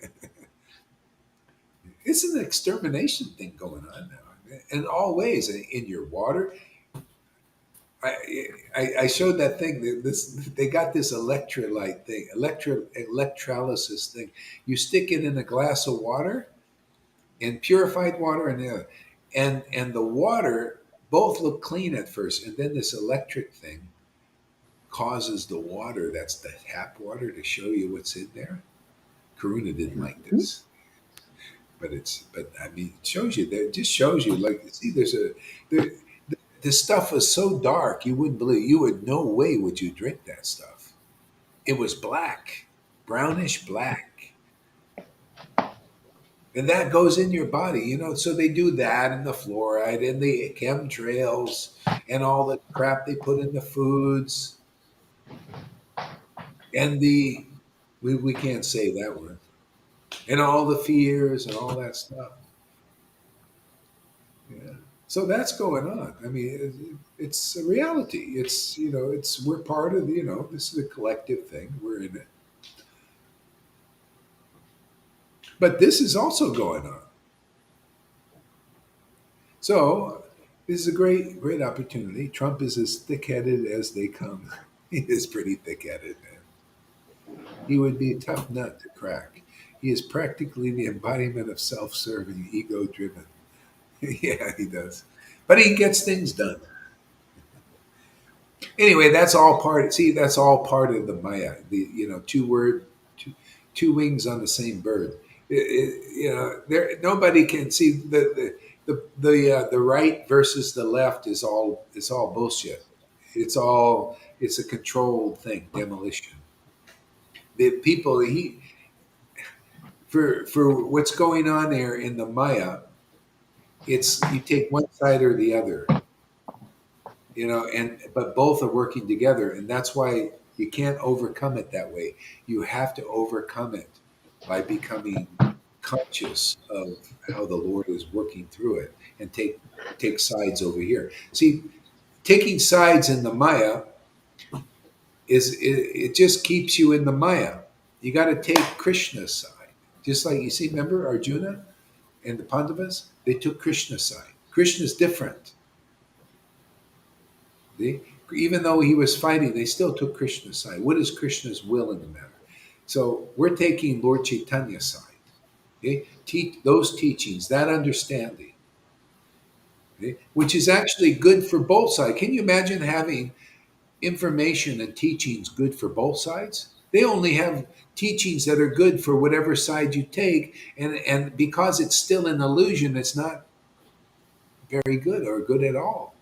It's an extermination thing going on now, in all ways. In your water, I showed that thing. This they got this electrolyte thing, electrolysis thing. You stick it in a glass of water, and purified water, and the other, and the water both look clean at first, and then this electric thing causes the water, that's the tap water, to show you what's in there. Karuna didn't like Mhm. this, but I mean, it shows you that. It just shows you, like, see, there, the stuff was so dark you wouldn't believe. You would no way would you drink that stuff. It was black, brownish black, and that goes in your body. So they do that, and the fluoride and the chemtrails and all the crap they put in the foods, and we can't say that word, and all the fears and all that stuff. Yeah. So that's going on. I mean, it's a reality. It's we're part of this is a collective thing. We're in it, but this is also going on. So this is a great opportunity. Trump is as thick-headed as they come. He is pretty thick-headed, man. He would be a tough nut to crack. He is practically the embodiment of self-serving, ego-driven. Yeah, he does, but he gets things done. Anyway, that's all part. See, that's all part of the Maya. The two wings on the same bird. There nobody can see the right versus the left is all bullshit. It's a controlled thing, demolition. The people he for what's going on there in the Maya, it's you take one side or the other. And but both are working together, and that's why you can't overcome it that way. You have to overcome it by becoming conscious of how the Lord is working through it, and take sides over here. See, taking sides in the Maya it just keeps you in the Maya. You got to take Krishna's side, just like you see. Remember Arjuna and the Pandavas? They took Krishna's side. Krishna's different. They, even though he was fighting, they still took Krishna's side. What is Krishna's will in the matter? So we're taking Lord Chaitanya's side. Okay? Those teachings, that understanding, okay? Which is actually good for both sides. Can you imagine having information and teachings good for both sides? They only have teachings that are good for whatever side you take, and because it's still an illusion, it's not very good or good at all.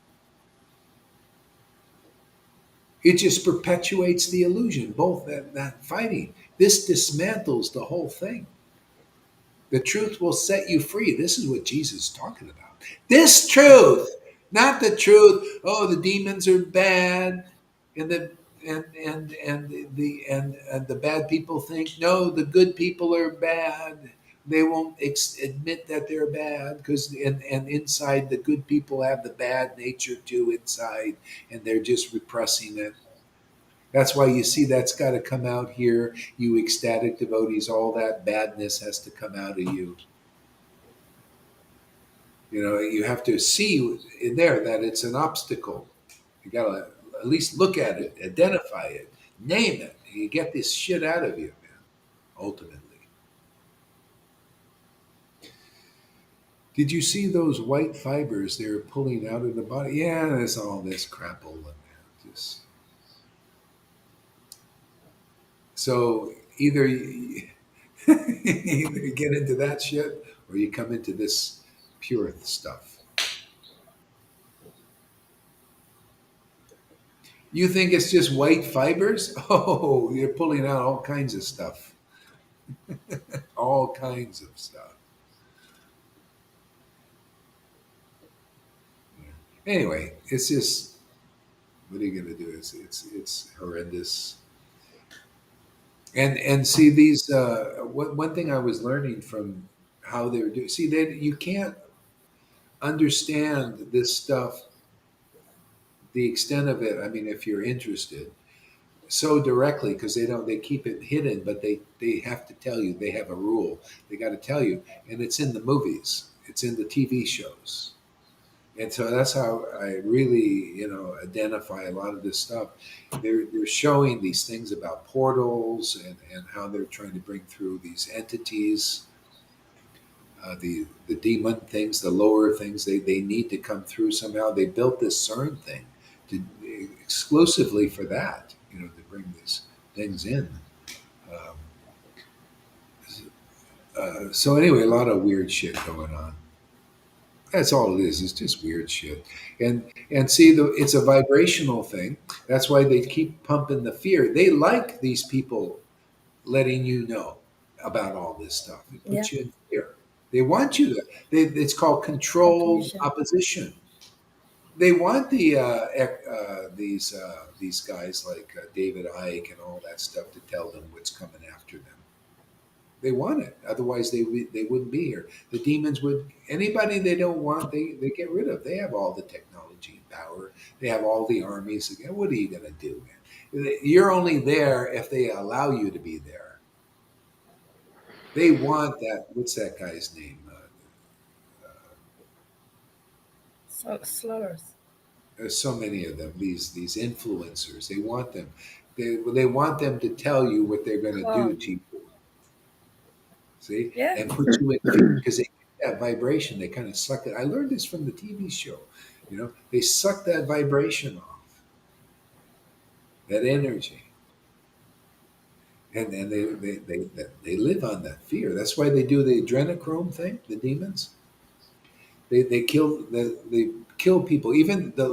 It just perpetuates the illusion, both that fighting. This dismantles the whole thing. The truth will set you free. This is what Jesus is talking about. This truth, not the truth. Oh, the demons are bad, and the and the bad people think no, the good people are bad. They won't admit that they're bad because and inside the good people have the bad nature too inside, and they're just repressing it. That's why you see that's got to come out here. You ecstatic devotees, all that badness has to come out of you. You have to see in there that it's an obstacle. You got to at least look at it, identify it, name it. You get this shit out of you, man, ultimately. Did you see those white fibers they're pulling out of the body? Yeah, there's all this crap over there. So either either you get into that shit or you come into this pure stuff. You think it's just white fibers? Oh, you're pulling out all kinds of stuff. All kinds of stuff. Anyway, it's just what are you going to do? It's horrendous. And see these. One thing I was learning from how they were doing. See, you can't understand this stuff, the extent of it. I mean, if you're interested, so directly because they keep it hidden, but they have to tell you. They have a rule. They got to tell you, and it's in the movies. It's in the TV shows. And so that's how I really, identify a lot of this stuff. They're showing these things about portals and how they're trying to bring through these entities, the demon things, the lower things. They need to come through somehow. They built this CERN thing to exclusively for that, to bring these things in. Um, so anyway, a lot of weird shit going on. That's all it is. It's just weird shit. And see, it's a vibrational thing. That's why they keep pumping the fear. They like these people letting you know about all this stuff. It Yeah. puts you in fear. They want you to. It's called controlled Confusion. opposition. They want these guys like David Icke and all that stuff to tell them what's coming after them. They want it. Otherwise, they wouldn't be here. The demons would anybody they don't want. They get rid of. They have all the technology and power. They have all the armies. Again, what are you going to do, man? You're only there if they allow you to be there. They want that. What's that guy's name? So slurs. There's so many of them. These influencers. They want them. They want them to tell you what they're going to Wow. do to you. See, Yeah. and put you in fear because they get that vibration. They kind of suck it. I learned this from the TV show. They suck that vibration off, that energy, and they live on that fear. That's why they do the adrenochrome thing. The demons, they kill people. Even the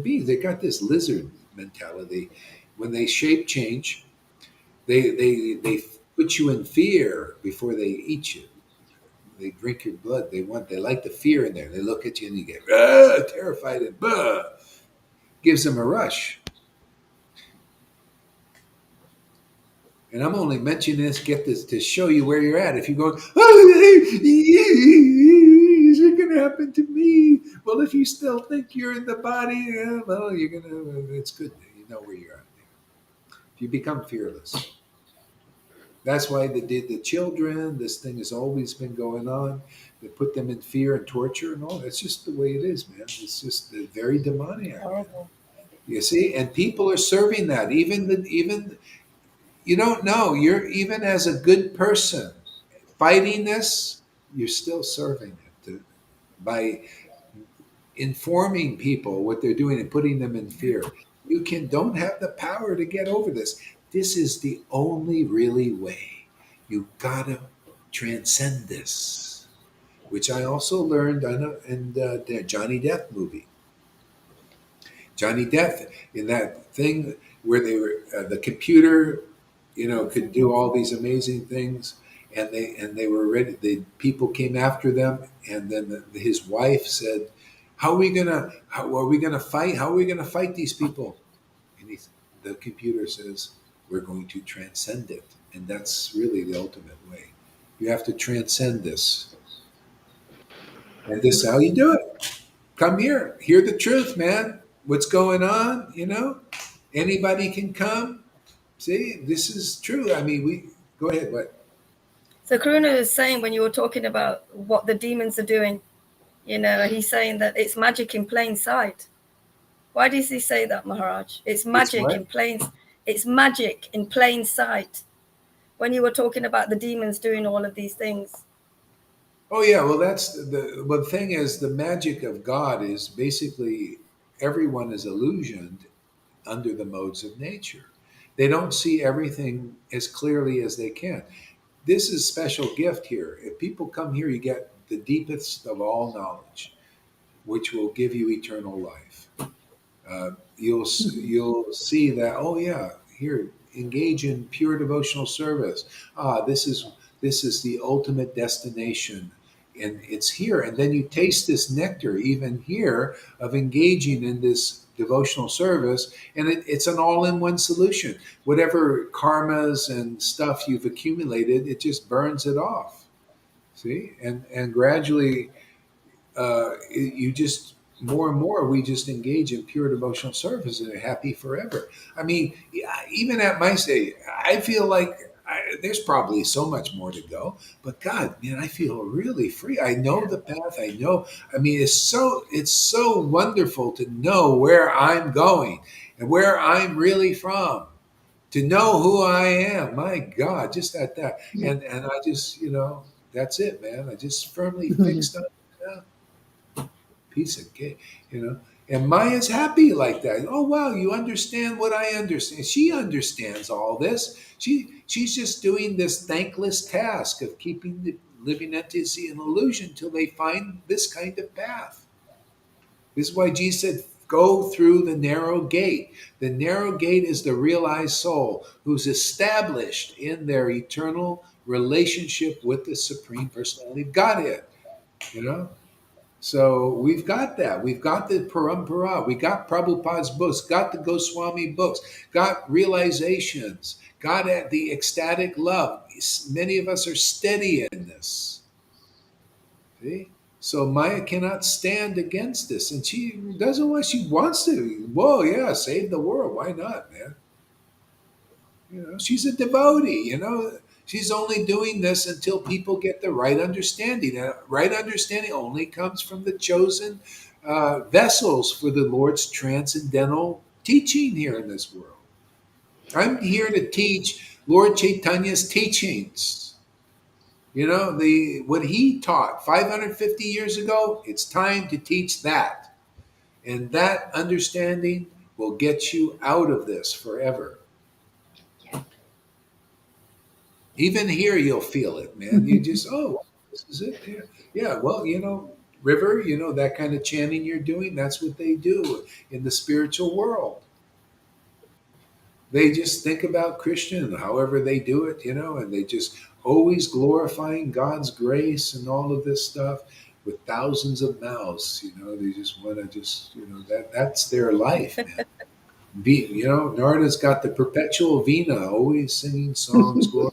beings. They got this lizard mentality. When they shape change, they put you in fear before they eat you. They drink your blood. They like the fear in there. They look at you and you get terrified and gives them a rush. And I'm only mentioning this get this to show you where you're at. If you go, is it going to happen to me? Well, if you still think you're in the body, well, you're gonna. It's good. You know where you're at. If you become fearless. That's why they did the children. This thing has always been going on. They put them in fear and torture and all. That's just the way it is, man. It's just very demoniac. Horrible. You see, and people are serving that. Even you don't know. You're even as a good person fighting this. You're still serving it by informing people what they're doing and putting them in fear. You don't have the power to get over this. This is the only really way. You gotta transcend this, which I also learned in the Johnny Depp movie. Johnny Depp in that thing where they were the computer, could do all these amazing things, and they were ready. The people came after them, and then his wife said, How are we gonna fight? How are we gonna fight these people?" And the computer says, "We're going to transcend it," and that's really the ultimate way. You have to transcend this, and this is how you do it. Come here, hear the truth, man. What's going on? Anybody can come. See, this is true. I mean, we go ahead. What? So Karuna is saying when you were talking about what the demons are doing, he's saying that it's magic in plain sight. Why does he say that, Maharaj? It's magic in plain. It's magic in plain sight. When you were talking about the demons doing all of these things. Oh yeah, well the thing is the magic of God is basically everyone is illusioned under the modes of nature. They don't see everything as clearly as they can. This is special gift here. If people come here, you get the deepest of all knowledge, which will give you eternal life. You'll see that. Oh yeah, here engage in pure devotional service. This is the ultimate destination, and it's here. And then you taste this nectar even here of engaging in this devotional service, and it's an all-in-one solution. Whatever karmas and stuff you've accumulated, it just burns it off. See, and gradually you just more and more we just engage in pure devotional service and are happy forever. I mean, yeah, even at my stage, I feel like there's probably so much more to go. But God, man, I feel really free. I know the path. I know. I mean, it's so wonderful to know where I'm going and where I'm really from. To know who I am, my God, just that, and I just, that's it, man. I just firmly fixed on. Piece of cake, you know. And Maya's happy like that. Oh wow, you understand what I understand. She understands all this. She's just doing this thankless task of keeping the living entity an illusion till they find this kind of path. This is why Jesus said, go through the narrow gate. The narrow gate is the realized soul who's established in their eternal relationship with the Supreme Personality of Godhead. You know? So we've got that. We've got the Parampara. We got Prabhupada's books, got the Goswami books, got realizations, got at the ecstatic love. Many of us are steady in this. See? So Maya cannot stand against this. And she doesn't want, she wants to. Whoa, yeah, save the world. Why not, man? She's a devotee, She's only doing this until people get the right understanding. And right understanding only comes from the chosen vessels for the Lord's transcendental teaching here in this world. I'm here to teach Lord Chaitanya's teachings. The what he taught 550 years ago, it's time to teach that. And that understanding will get you out of this forever. Even here, you'll feel it, man. You just, oh, this is it. Yeah, yeah. Well, River, that kind of chanting you're doing, that's what they do in the spiritual world. They just think about Krishna and however they do it, and they just always glorifying God's grace and all of this stuff with thousands of mouths. They just want to that's their life, man. Narada's got the perpetual vina, always singing songs, glory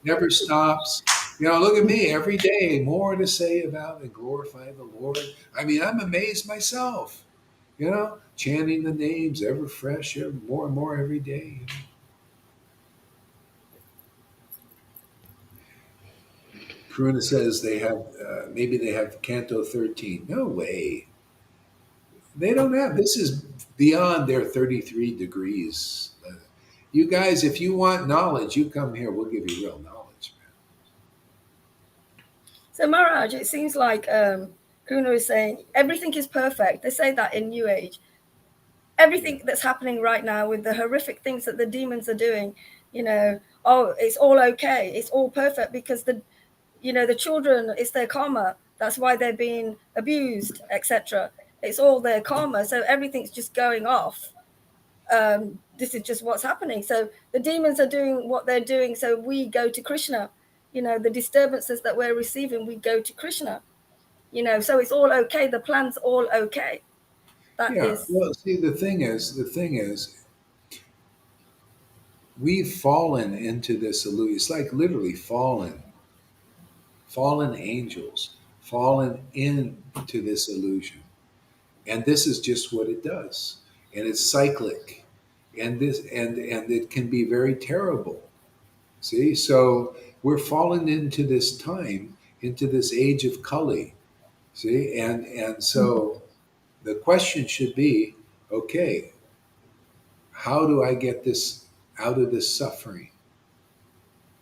never stops. Look at me every day, more to say about and glorify the Lord. I mean, I'm amazed myself, chanting the names ever fresh, more and more every day. Karuna says they have, maybe they have Canto 13. No way. They don't have, this is beyond their 33 degrees. You guys, if you want knowledge, you come here, we'll give you real knowledge. So Maharaj, it seems like Kuna is saying everything is perfect. They say that in New Age. Everything that's happening right now with the horrific things that the demons are doing, it's all okay. It's all perfect because the children, it's their karma. That's why they're being abused, etc. It's all their karma. So everything's just going off. This is just what's happening. So the demons are doing what they're doing. So we go to Krishna. The disturbances that we're receiving, we go to Krishna. So it's all okay. The plan's all okay. That Yeah. is. Well, see, the thing is, we've fallen into this illusion. It's like literally fallen angels, fallen into this illusion. And this is just what it does. And it's cyclic. And it can be very terrible. See? So we're fallen into this time, into this age of Kali. See? And so the question should be, okay, how do I get this out of this suffering?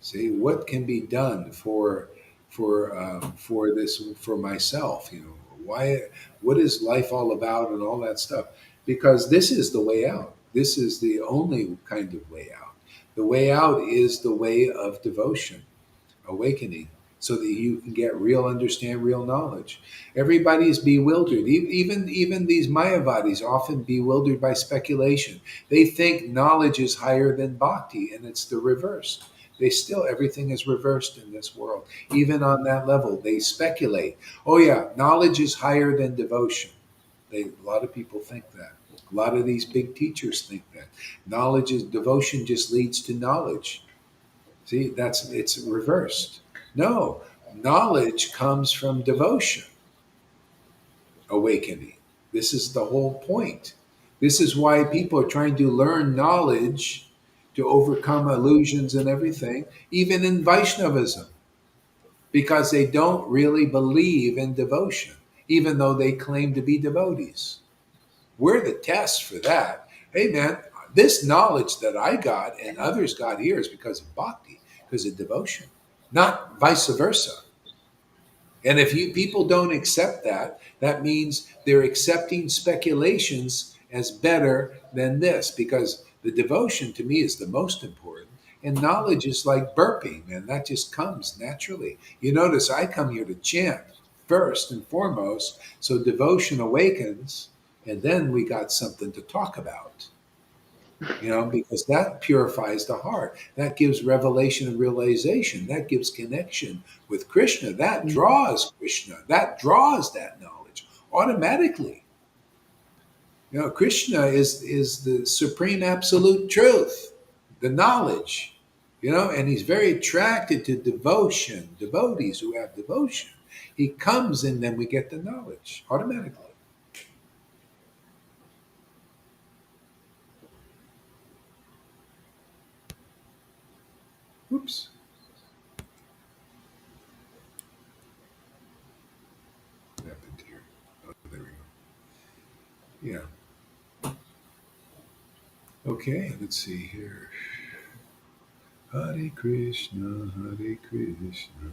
See, what can be done for this for myself? Why? What is life all about, and all that stuff? Because this is the way out. This is the only kind of way out. The way out is the way of devotion, awakening, so that you can get understand real knowledge. Everybody's bewildered. Even these Mayavadis are often bewildered by speculation. They think knowledge is higher than bhakti, and it's the reverse. Everything is reversed in this world. Even on that level, they speculate. Oh yeah, knowledge is higher than devotion. A lot of people think that. A lot of these big teachers think that. Devotion just leads to knowledge. See, it's reversed. No, knowledge comes from devotion, awakening. This is the whole point. This is why people are trying to learn knowledge to overcome illusions and everything, even in Vaishnavism, because they don't really believe in devotion, even though they claim to be devotees. We're the test for that. Hey, man, this knowledge that I got and others got here is because of bhakti, because of devotion, not vice versa. And if you people don't accept that, that means they're accepting speculations as better than this, because the devotion to me is the most important. And knowledge is like burping, and that just comes naturally. You notice I come here to chant first and foremost, so devotion awakens, and then we got something to talk about. Because that purifies the heart. That gives revelation and realization. That gives connection with Krishna. That draws Krishna. That draws that knowledge automatically. Krishna is the supreme absolute truth, the knowledge. And he's very attracted to devotion, devotees who have devotion. He comes and then we get the knowledge automatically. Oops. What happened here? Oh, there we go. Yeah. Okay, let's see here. Hare Krishna, Hare Krishna,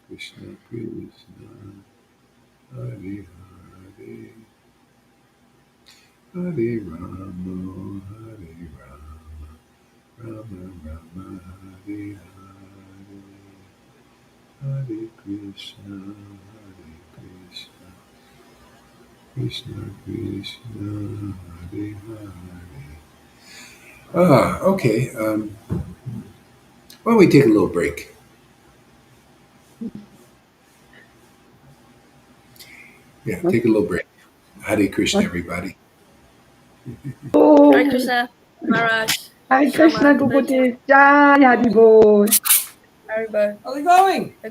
Krishna Krishna, Hare Hare, Hare Rama, Hare Rama, Rama Rama, Hare Hare, Hare Krishna, Hare Krishna, Krishna Krishna, Hare Hare. Okay. Why don't we take a little break? Yeah, take a little break. Hare Krishna, everybody. Oh, Hare Krishna, Maharaj. Hare Krishna, Shama, Gopati. Jai Haribol. Haribol. Are we going? The